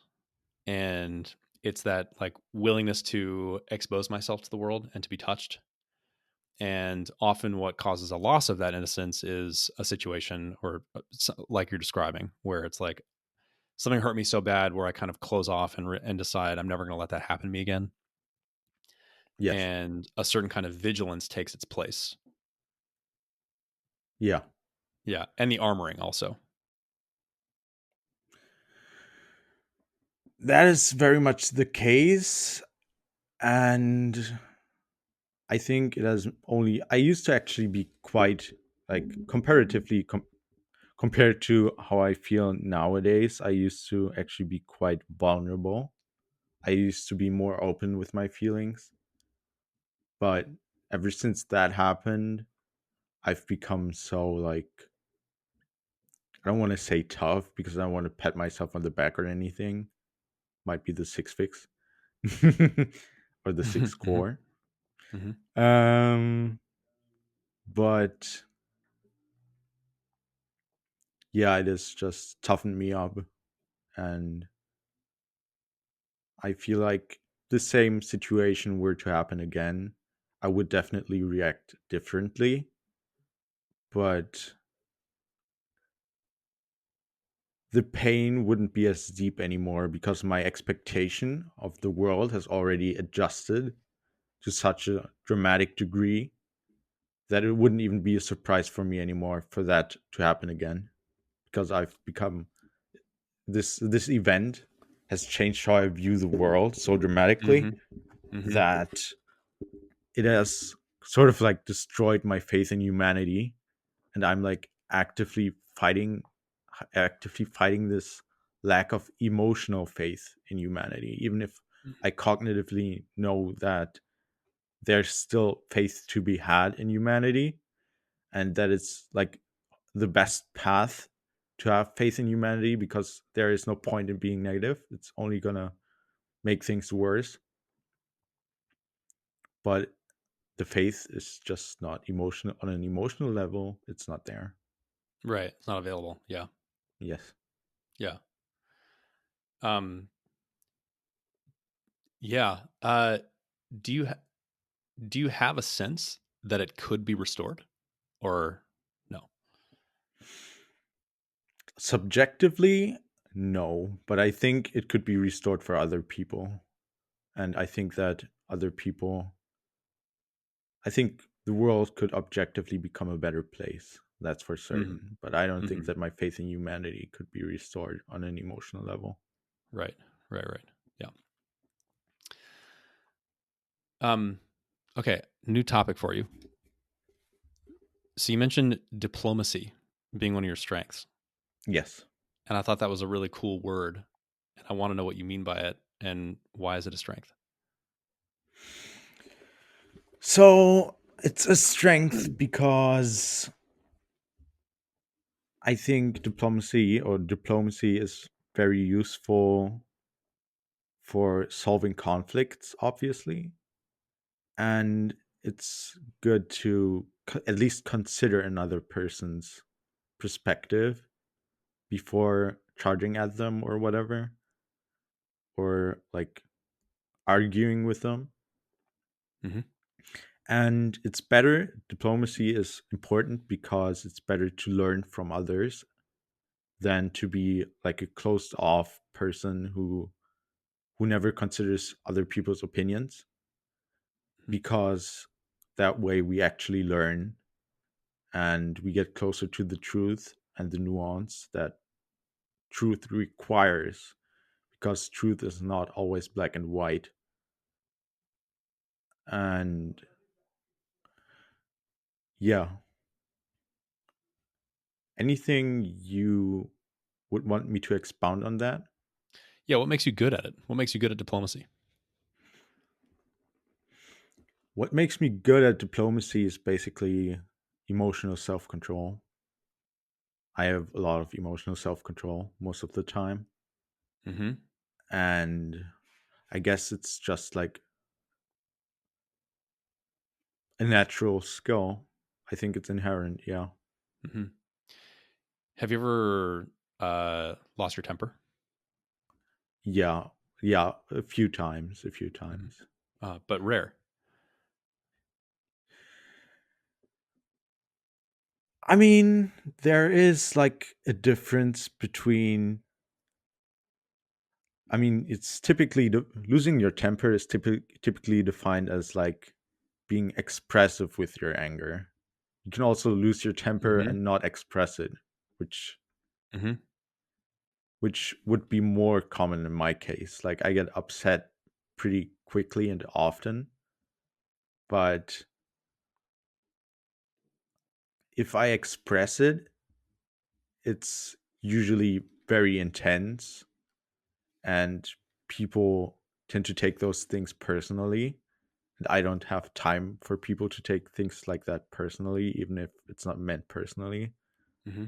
And it's that like willingness to expose myself to the world and to be touched. And often what causes a loss of that innocence is a situation or like you're describing, where it's like something hurt me so bad where I kind of close off and decide I'm never going to let that happen to me again. Yes. And a certain kind of vigilance takes its place. Yeah. Yeah. And the armoring also. That is very much the case. And I think it has only, I used to actually be quite, like, comparatively, compared to how I feel nowadays, I used to actually be quite vulnerable. I used to be more open with my feelings. But ever since that happened, I've become so, like, I don't want to say tough because I don't want to pat myself on the back or anything. Might be the six fix or the six Hmm. core. Hmm. Um, but yeah, it has just toughened me up. And I feel like the same situation were to happen again, I would definitely react differently. But the pain wouldn't be as deep anymore because my expectation of the world has already adjusted to such a dramatic degree that it wouldn't even be a surprise for me anymore for that to happen again, because I've become, this event has changed how I view the world so dramatically Hmm. Hmm. that it has sort of like destroyed my faith in humanity, and I'm like actively fighting this lack of emotional faith in humanity, even if I cognitively know that there's still faith to be had in humanity, and that it's like the best path to have faith in humanity, because there is no point in being negative. It's only gonna make things worse. But the faith is just not emotional on an emotional level. It's not there. Right. It's not available. Yeah. Yes. Yeah. Um, yeah. Do you do you have a sense that it could be restored or no? Subjectively, no, but I think it could be restored for other people. And I think that other people, I think the world could objectively become a better place. That's for Hmm. certain. But I don't think Hmm. that my faith in humanity could be restored on an emotional level. Right. Right. Right. Yeah. Um, okay. New topic for you. So you mentioned diplomacy being one of your strengths, Yes. and I thought that was a really cool word, and I want to know what you mean by it and why is it a strength? So it's a strength because I think diplomacy is very useful for solving conflicts, obviously. And it's good to at least consider another person's perspective before charging at them or whatever, or like arguing with them. Hmm. And it's better, diplomacy is important because it's better to learn from others than to be like a closed off person who never considers other people's opinions, because that way we actually learn and we get closer to the truth and the nuance that truth requires, because truth is not always black and white. And yeah, anything you would want me to expound on that? Yeah, what makes you good at it? What makes you good at diplomacy? What makes me good at diplomacy is basically emotional self control. I have a lot of emotional self control most of the time. Mm-hmm. And I guess it's just like a natural skill. I think it's inherent. Yeah. Mm-hmm. Have you ever lost your temper? Yeah. Yeah. A few times. A few Mm-hmm. times. But rare. I mean, there is like a difference between. I mean, it's typically losing your temper is typically defined as like being expressive with your anger. You can also lose your temper Mm-hmm. and not express it, which Mm-hmm. which would be more common in my case. Like I get upset pretty quickly and often, but if I express it, it's usually very intense and people tend to take those things personally. And I don't have time for people to take things like that personally, even if it's not meant personally. Mm-hmm.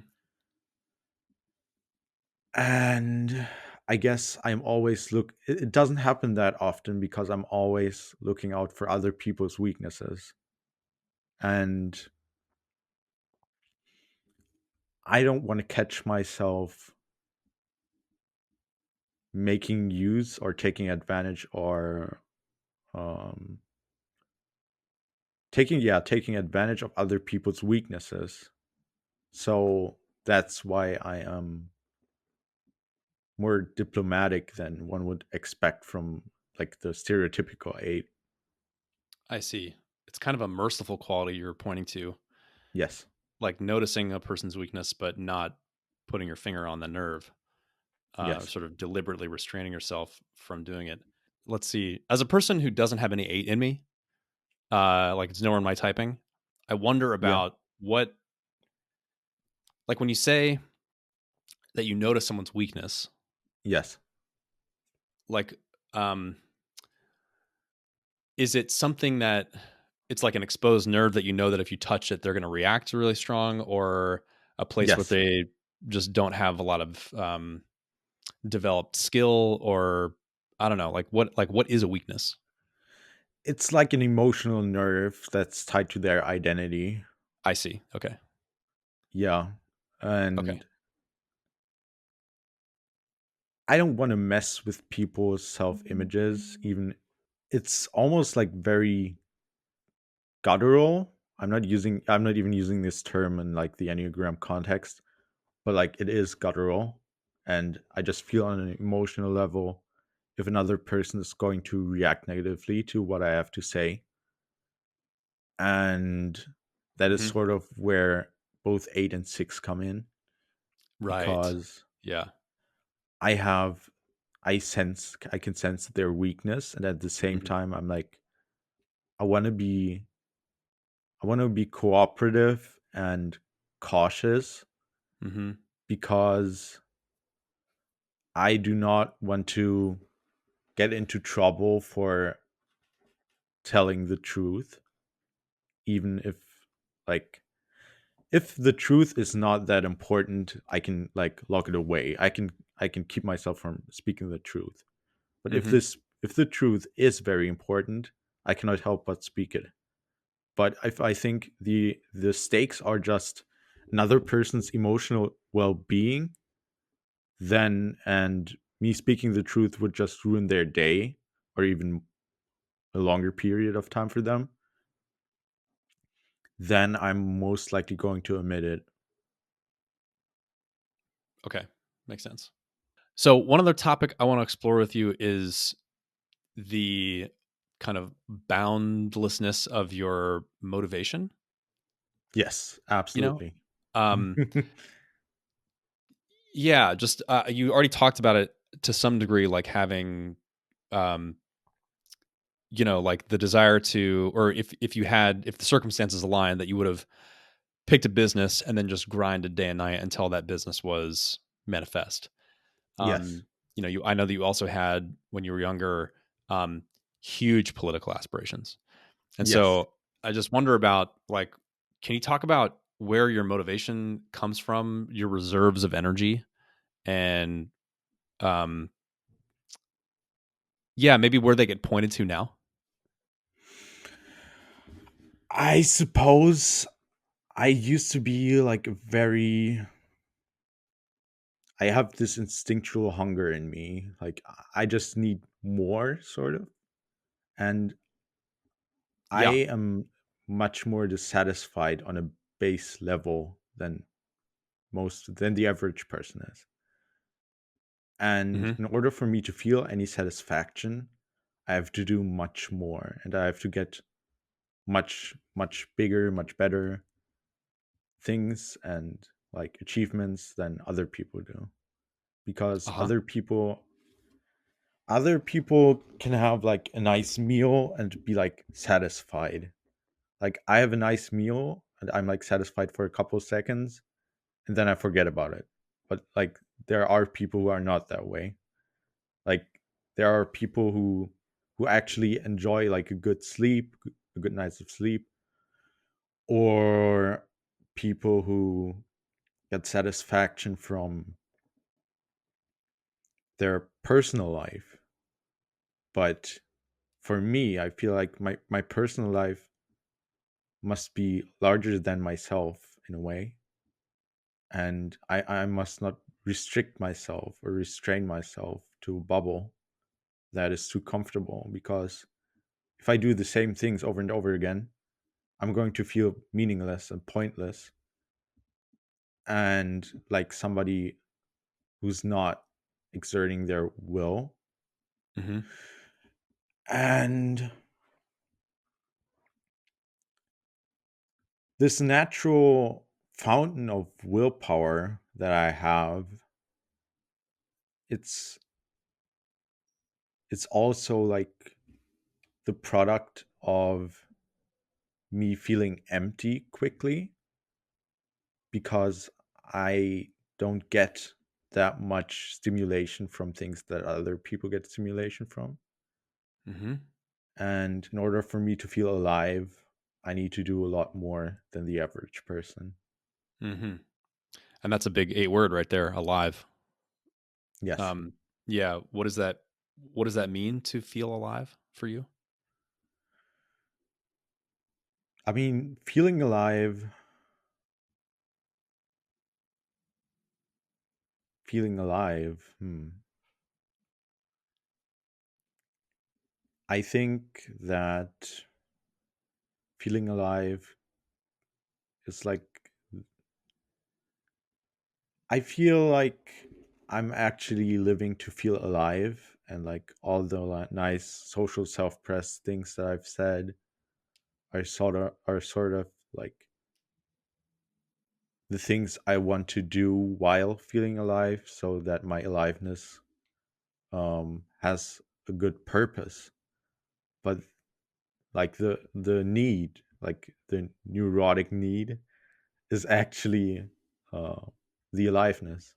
And I guess I'm always it doesn't happen that often because I'm always looking out for other people's weaknesses. And I don't want to catch myself making use or taking advantage or um taking advantage of other people's weaknesses. So that's why I am more diplomatic than one would expect from like the stereotypical eight. I see. It's kind of a merciful quality you're pointing to, Yes. like noticing a person's weakness, but not putting your finger on the nerve, Yes. sort of deliberately restraining yourself from doing it. Let's see. As a person who doesn't have any eight in me, like it's nowhere in my typing, I wonder Yeah. about what, like when you say that you notice someone's weakness, Yes. like, um, is it something that it's like an exposed nerve that you know that if you touch it, they're going to react really strong, or a place where Yes. they just don't have a lot of developed skill, or I don't know, like what is a weakness? It's like an emotional nerve that's tied to their identity. I see. Okay. Yeah. Okay. And I don't want to mess with people's self images, even it's almost like very guttural. I'm not even using this term in like the Enneagram context, but like it is guttural. And I just feel on an emotional level if another person is going to react negatively to what I have to say. And that is Hmm. sort of where both 8 and 6 come in Right. because Yeah. I have I can sense their weakness, and at the same Hmm. time I'm like I want to be I want to be cooperative and cautious Hmm. because I do not want to get into trouble for telling the truth, even if like if the truth is not that important, I can like lock it away. I can keep myself from speaking the truth. But Hmm. if the truth is very important, I cannot help but speak it. But if I think the stakes are just another person's emotional well-being, then and me speaking the truth would just ruin their day or even a longer period of time for them, then I'm most likely going to omit it. Okay. Makes sense. So one other topic I want to explore with you is the kind of boundlessness of your motivation. Yes, You know, absolutely. um, yeah, just you already talked about it to some degree, like having, um, like the desire to, or if you had, if the circumstances aligned, that you would have picked a business and then just grinded day and night until that business was manifest. Um, Yes. I know that you also had, when you were younger, um, huge political aspirations. And Yes. so I just wonder about, like, can you talk about where your motivation comes from, your reserves of energy, and um, yeah, maybe where they get pointed to now? I suppose I used to be like a very I have this instinctual hunger in me. Like I just need more sort of. And I Yeah. am much more dissatisfied on a base level than the average person is. And Hmm. in order for me to feel any satisfaction, I have to do much more and I have to get much bigger, much better things and like achievements than other people do. Because Uh huh. other people can have like a nice meal and be like satisfied. Like I have a nice meal and I'm like satisfied for a couple seconds and then I forget about it. But like there are people who are not that way. Like there are people who actually enjoy like a good sleep, a good nights of sleep, or people who get satisfaction from their personal life. But for me, I feel like my personal life must be larger than myself in a way. And I must not restrict myself or restrain myself to a bubble that is too comfortable because if I do the same things over and over again, I'm going to feel meaningless and pointless and like somebody who's not exerting their will. Hmm. And this natural fountain of willpower that I have, it's it's also like the product of me feeling empty quickly because I don't get that much stimulation from things that other people get stimulation from. Hmm. And in order for me to feel alive, I need to do a lot more than the average person. Hmm. And that's a big 8 word right there, alive. Yes. Um, yeah. What does that mean to feel alive for you? I mean, feeling alive, feeling alive. I think that feeling alive is like I feel like I'm actually living to feel alive and like all the nice social self-press things that I've said are sort of like the things I want to do while feeling alive so that my aliveness has a good purpose. But like the need, like the neurotic need is actually uh, the aliveness.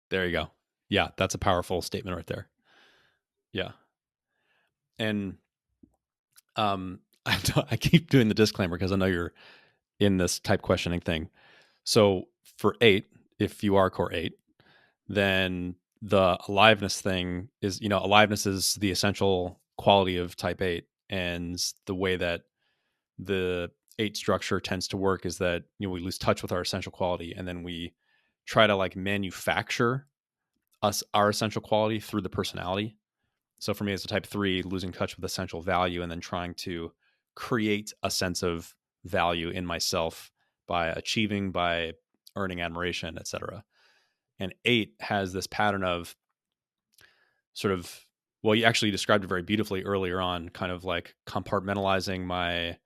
There you go. Yeah, that's a powerful statement right there. Yeah. And I keep doing the disclaimer because I know you're in this type questioning thing. So for 8, if you are core 8, then the aliveness thing is, aliveness is the essential quality of type 8. And the way that the 8 structure tends to work is that, we lose touch with our essential quality and then we try to like manufacture our essential quality through the personality. So for me as a type 3, losing touch with essential value and then trying to create a sense of value in myself by achieving, by earning admiration, etc. And 8 has this pattern of sort of, well, you actually described it very beautifully earlier on, kind of like compartmentalizing my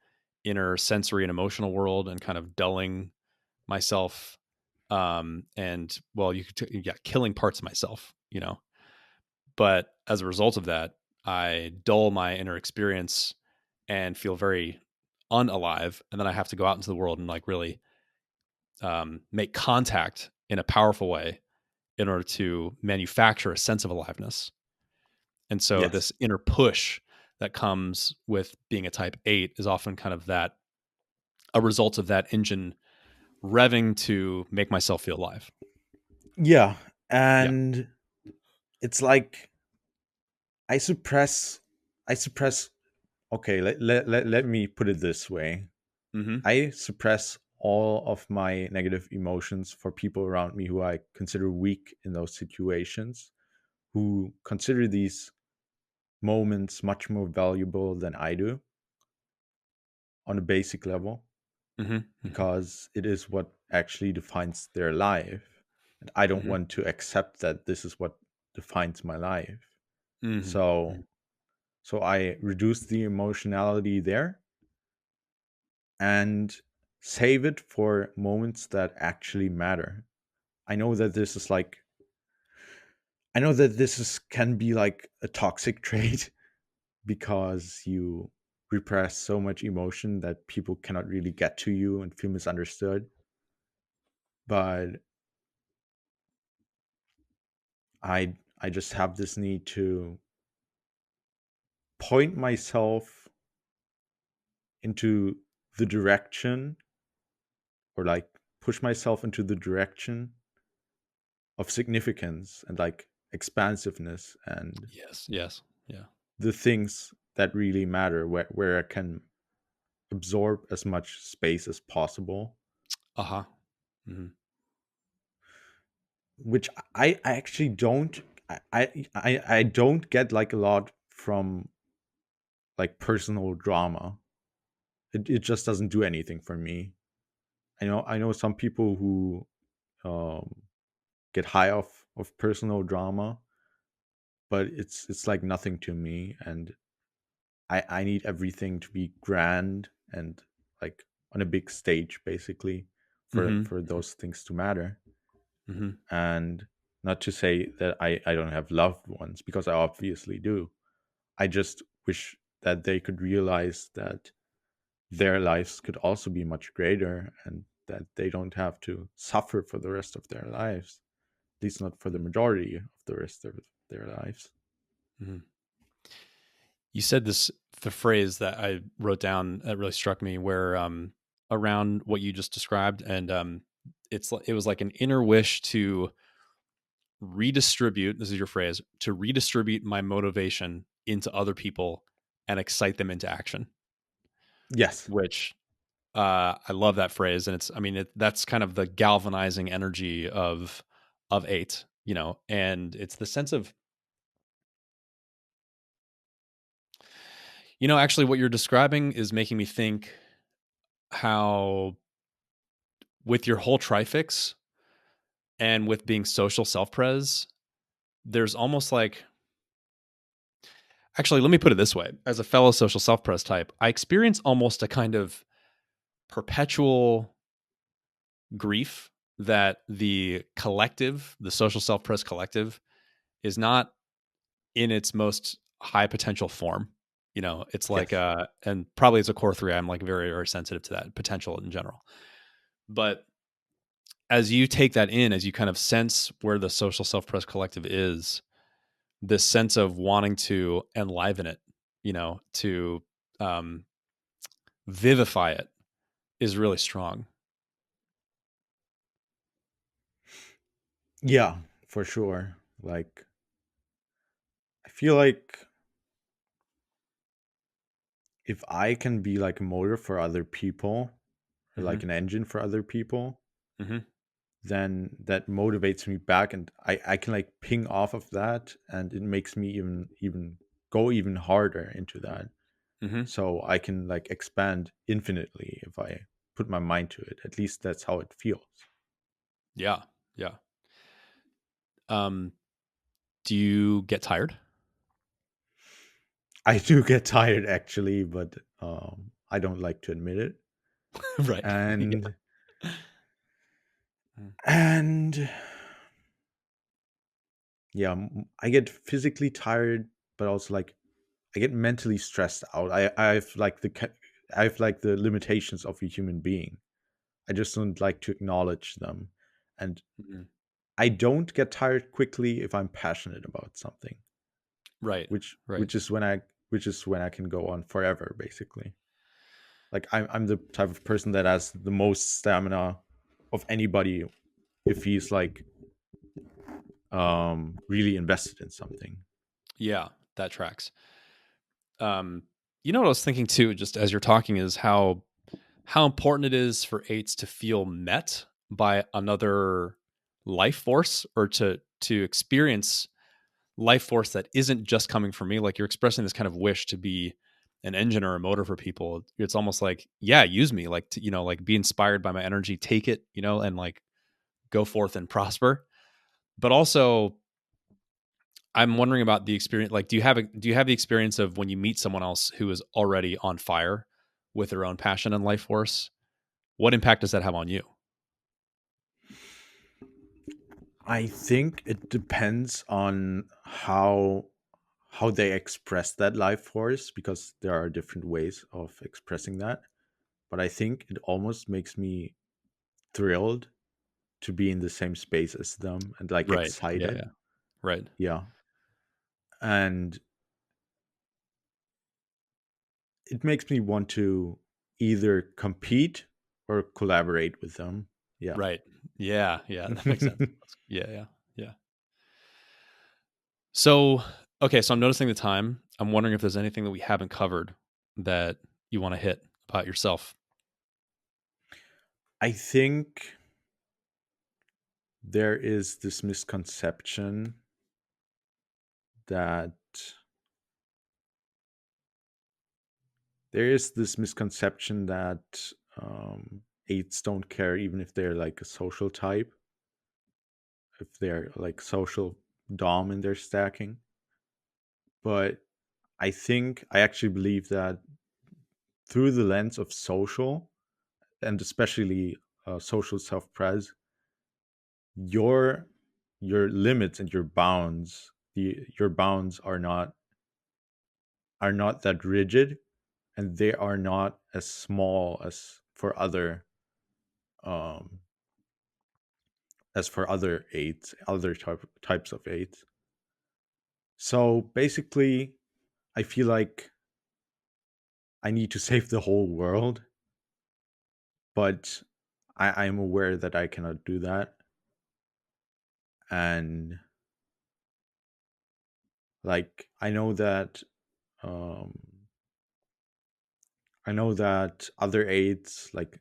inner sensory and emotional world and kind of dulling myself. And well, yeah, killing parts of myself, but as a result of that, I dull my inner experience and feel very unalive. And then I have to go out into the world and like really make contact in a powerful way in order to manufacture a sense of aliveness. And so Yes. this inner push that comes with being a type 8 is often kind of that a result of that engine revving to make myself feel alive. Yeah. Yeah. And it's like I suppress I suppress okay, let me put it this way. Mhm. I suppress all of my negative emotions for people around me who I consider weak in those situations, who consider these moments much more valuable than I do on a basic level, Mhm. Mhm. because it is what actually defines their life. And I don't Mhm. want to accept that this is what defines my life. Mhm. So Mhm. so I reduce the emotionality there and save it for moments that actually matter. I know that this is like I know that this is can be like a toxic trait because you repress so much emotion that people cannot really get to you and feel misunderstood. But I just have this need to point myself into the direction, or like push myself into the direction of significance and like expansiveness and Yes. Yes. Yeah. the things that really matter, where I can absorb as much space as possible, Uh-huh. Mhm. which I actually don't I don't get like a lot from like personal drama. It just doesn't do anything for me. I know some people who um, get high off of personal drama, but it's like nothing to me, and I need everything to be grand and like on a big stage, basically, Mhm. for those things to matter. Mhm. And not to say that I don't have loved ones, because I obviously do. I just wish that they could realize that their lives could also be much greater, and that they don't have to suffer for the rest of their lives, at least not for the majority of the rest of their lives. Mhm. You said the phrase that I wrote down that really struck me, where around what you just described, and it was like an inner wish to redistribute. This is your phrase, to redistribute my motivation into other people and excite them into action. Yes. Which I love that phrase, and it's I mean that's kind of the galvanizing energy of eight, and it's the sense of actually what you're describing is making me think how with your whole trifix and with being social self-pres, there's almost like actually, let me put it this way. As a fellow social self-pres type, I experience almost a kind of perpetual grief that the collective, the social self-pres collective, is not in its most high potential form. It's like Yes. and probably as a core three, I'm like very, very sensitive to that potential in general. But as you take that in, as you kind of sense where the social self-pres collective is, this sense of wanting to enliven it, to um, vivify it is really strong. Yeah, for sure. Like, I feel like if I can be like a motor for other people, or Hmm. like an engine for other people, Hmm. then that motivates me back, and I can like ping off of that, and it makes me even go even harder into that. Hmm. So I can like expand infinitely if I put my mind to it. At least that's how it feels. Yeah. Yeah. Um, do you get tired? I do get tired actually, but I don't like to admit it. Right. Yeah. And Mm. and yeah, I get physically tired, but also like I get mentally stressed out. I have like the limitations of a human being. I just don't like to acknowledge them. And Mhm. I don't get tired quickly if I'm passionate about something, Right. which Right. which is when I can go on forever, basically. Like I'm the type of person that has the most stamina of anybody if he's like really invested in something. Yeah, that tracks. Um, you know what I was thinking too, just as you're talking, is how important it is for eights to feel met by another life force, or to experience life force that isn't just coming from me. Like, you're expressing this kind of wish to be an engine or a motor for people. It's almost like, yeah, use me, like, like, be inspired by my energy, take it, and like, go forth and prosper. But also, I'm wondering about the experience. Like, do you have the experience of when you meet someone else who is already on fire with their own passion and life force? What impact does that have on you? I think it depends on how they express that life force, because there are different ways of expressing that. But I think it almost makes me thrilled to be in the same space as them and like Right. Yeah. excited. Yeah. Right. Yeah. And it makes me want to either compete or collaborate with them. Yeah. Right. Yeah. Yeah. That makes sense. Yeah. Yeah. Yeah. So, okay. So I'm noticing the time. I'm wondering if there's anything that we haven't covered that you want to hit about yourself. I think there is this misconception that eights don't care even if they're like a social type, if they're like social dom in their stacking. But I actually believe that through the lens of social, and especially social self-pres, your your limits and your bounds are not that rigid, and they are not as small um as for other eights, other types of eights. So basically, I feel like I need to save the whole world, but I'm aware that I cannot do that. And like um I know that other aides, like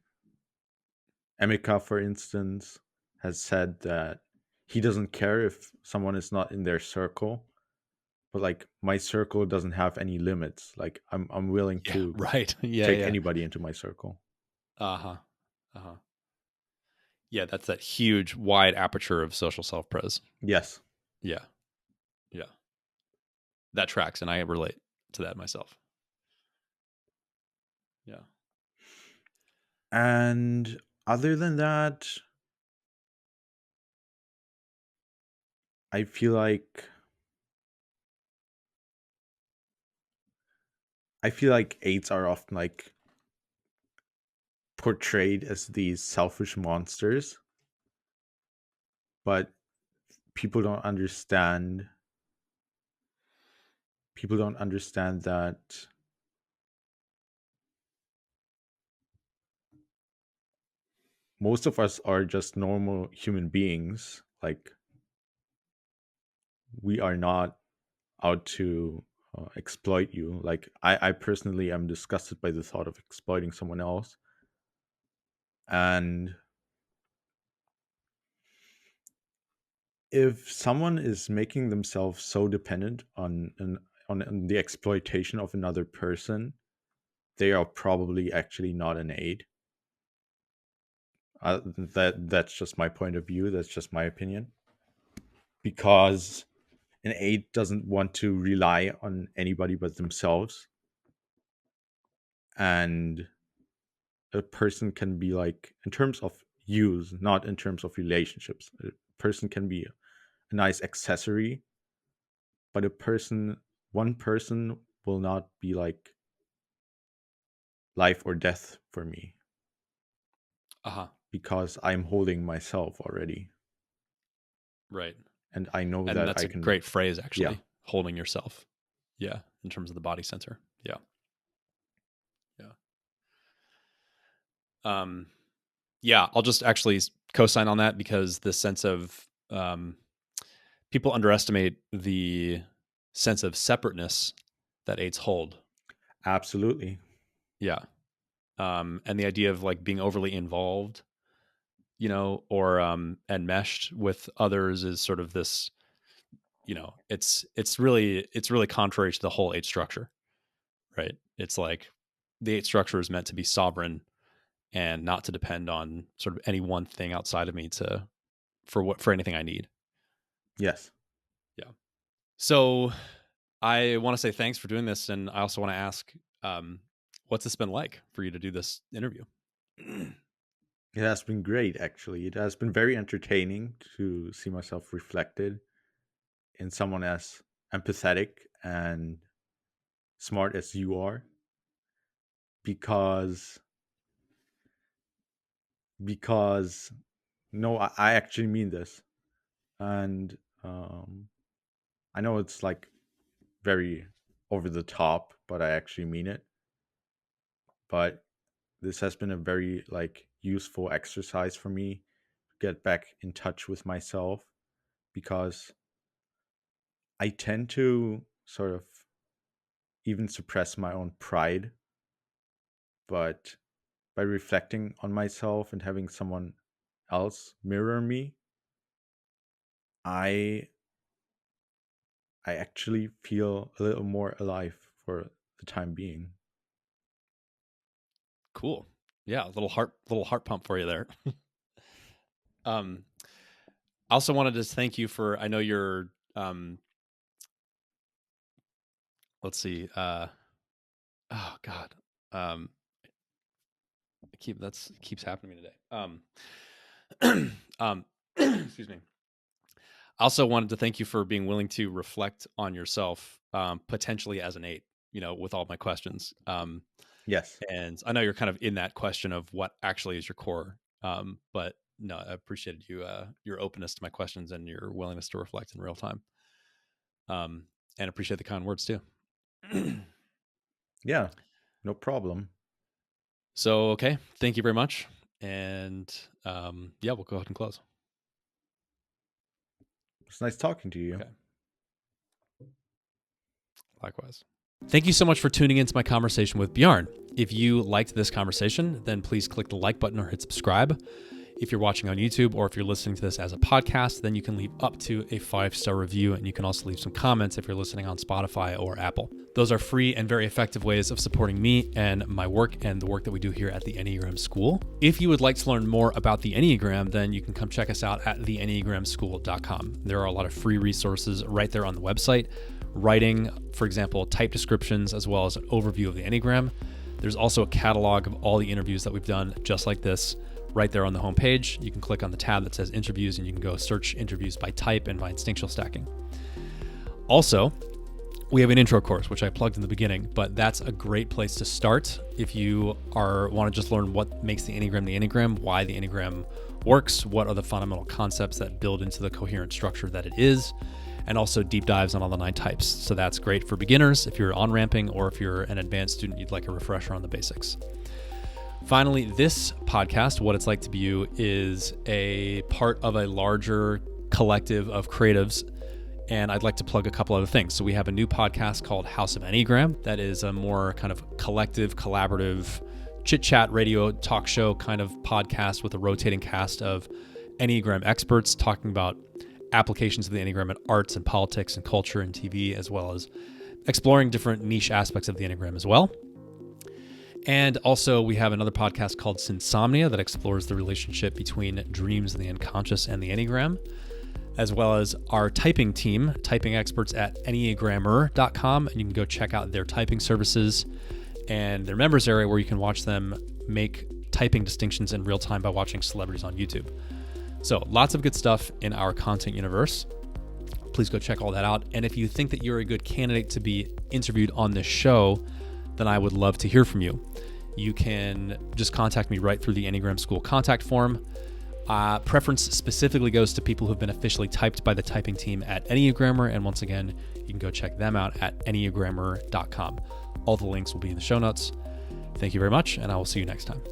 Emeka, for instance, has said that he doesn't care if someone is not in their circle, but like my circle doesn't have any limits. Like I'm willing Yeah. to Right. Yeah. take Yeah. anybody into my circle. Uh huh. Uh huh. Yeah. That's that huge, wide aperture of social self pres. Yes. Yeah. Yeah. That tracks. And I relate to that myself. Yeah. And other than that, I feel like eights are often like portrayed as these selfish monsters, but people don't understand people don't understand that most of us are just normal human beings. Like we are not out to exploit you. Like I personally am disgusted by the thought of exploiting someone else. And if someone is making themselves so dependent on the exploitation of another person, they are probably actually not an aid. That's just my point of view. That's just my opinion. Because an aid doesn't want to rely on anybody but themselves, and a person can be like, in terms of use, not in terms of relationships, a person can be a nice accessory, but one person will not be like life or death for me, Uh huh. because I'm holding myself already. Right. And I know And that that's I a can. great phrase, actually, Yeah. holding yourself. Yeah. In terms of the body center. Yeah. Yeah. Yeah. I'll just actually co-sign on that, because the sense of, people underestimate the sense of separateness that eights hold. Absolutely. Yeah. And the idea of like being overly involved, or enmeshed with others is sort of this, it's really contrary to the whole eight structure, right? It's like the eight structure is meant to be sovereign and not to depend on sort of any one thing outside of me for anything I need. Yes. Yeah. So I want to say thanks for doing this, and I also want to ask, what's this been like for you to do this interview? It has been great, actually. It has been very entertaining to see myself reflected in someone as empathetic and smart as you are, because because no, I actually mean this. And I know it's like very over the top, but I actually mean it. But this has been a very like useful exercise for me to get back in touch with myself, because I tend to sort of even suppress my own pride, but by reflecting on myself and having someone else mirror me, I I actually feel a little more alive for the time being. Cool. Yeah, a little heart pump for you there. I also wanted to thank you for, I know you're, let's see, oh God, keeps happening to me today. Excuse me. I also wanted to thank you for being willing to reflect on yourself, potentially as an eight, with all my questions. Yes. And I know you're kind of in that question of what actually is your core. But no, I appreciated your openness to my questions and your willingness to reflect in real time. And appreciate the kind words too. Yeah. No problem. So, okay. Thank you very much. And yeah, we'll go ahead and close. It's nice talking to you. Okay. Likewise. Thank you so much for tuning into my conversation with Bjarne. If you liked this conversation, then please click the like button or hit subscribe. If you're watching on YouTube, or if you're listening to this as a podcast, then you can leave up to a 5-star review, and you can also leave some comments if you're listening on Spotify or Apple. Those are free and very effective ways of supporting me and my work and the work that we do here at the Enneagram School. If you would like to learn more about the Enneagram, then you can come check us out at theenneagramschool.com. There are a lot of free resources right there on the website. Writing, for example, type descriptions, as well as an overview of the Enneagram. There's also a catalog of all the interviews that we've done just like this right there on the homepage. You can click on the tab that says interviews, and you can go search interviews by type and by instinctual stacking. Also, we have an intro course, which I plugged in the beginning, but that's a great place to start if you want to just learn what makes the Enneagram, why the Enneagram works, what are the fundamental concepts that build into the coherent structure that it is, and also deep dives on all the 9 types. So that's great for beginners if you're on-ramping, or if you're an advanced student, you'd like a refresher on the basics. Finally, this podcast, What It's Like to Be You, is a part of a larger collective of creatives, and I'd like to plug a couple other things. So we have a new podcast called House of Enneagram that is a more kind of collective, collaborative, chit-chat radio talk show kind of podcast with a rotating cast of Enneagram experts talking about applications of the Enneagram in arts and politics and culture and TV, as well as exploring different niche aspects of the Enneagram as well. And also, we have another podcast called Synsomnia that explores the relationship between dreams and the unconscious and the Enneagram, as well as our typing team, typing experts at enneagrammer.com. And you can go check out their typing services and their members area, where you can watch them make typing distinctions in real time by watching celebrities on YouTube. So lots of good stuff in our content universe. Please go check all that out. And if you think that you're a good candidate to be interviewed on this show, then I would love to hear from you. You can just contact me right through the Enneagram School contact form, Preference specifically goes to people who've been officially typed by the typing team at Enneagrammer. And once again, you can go check them out at enneagrammer.com. All the links will be in the show notes. Thank you very much, and I will see you next time.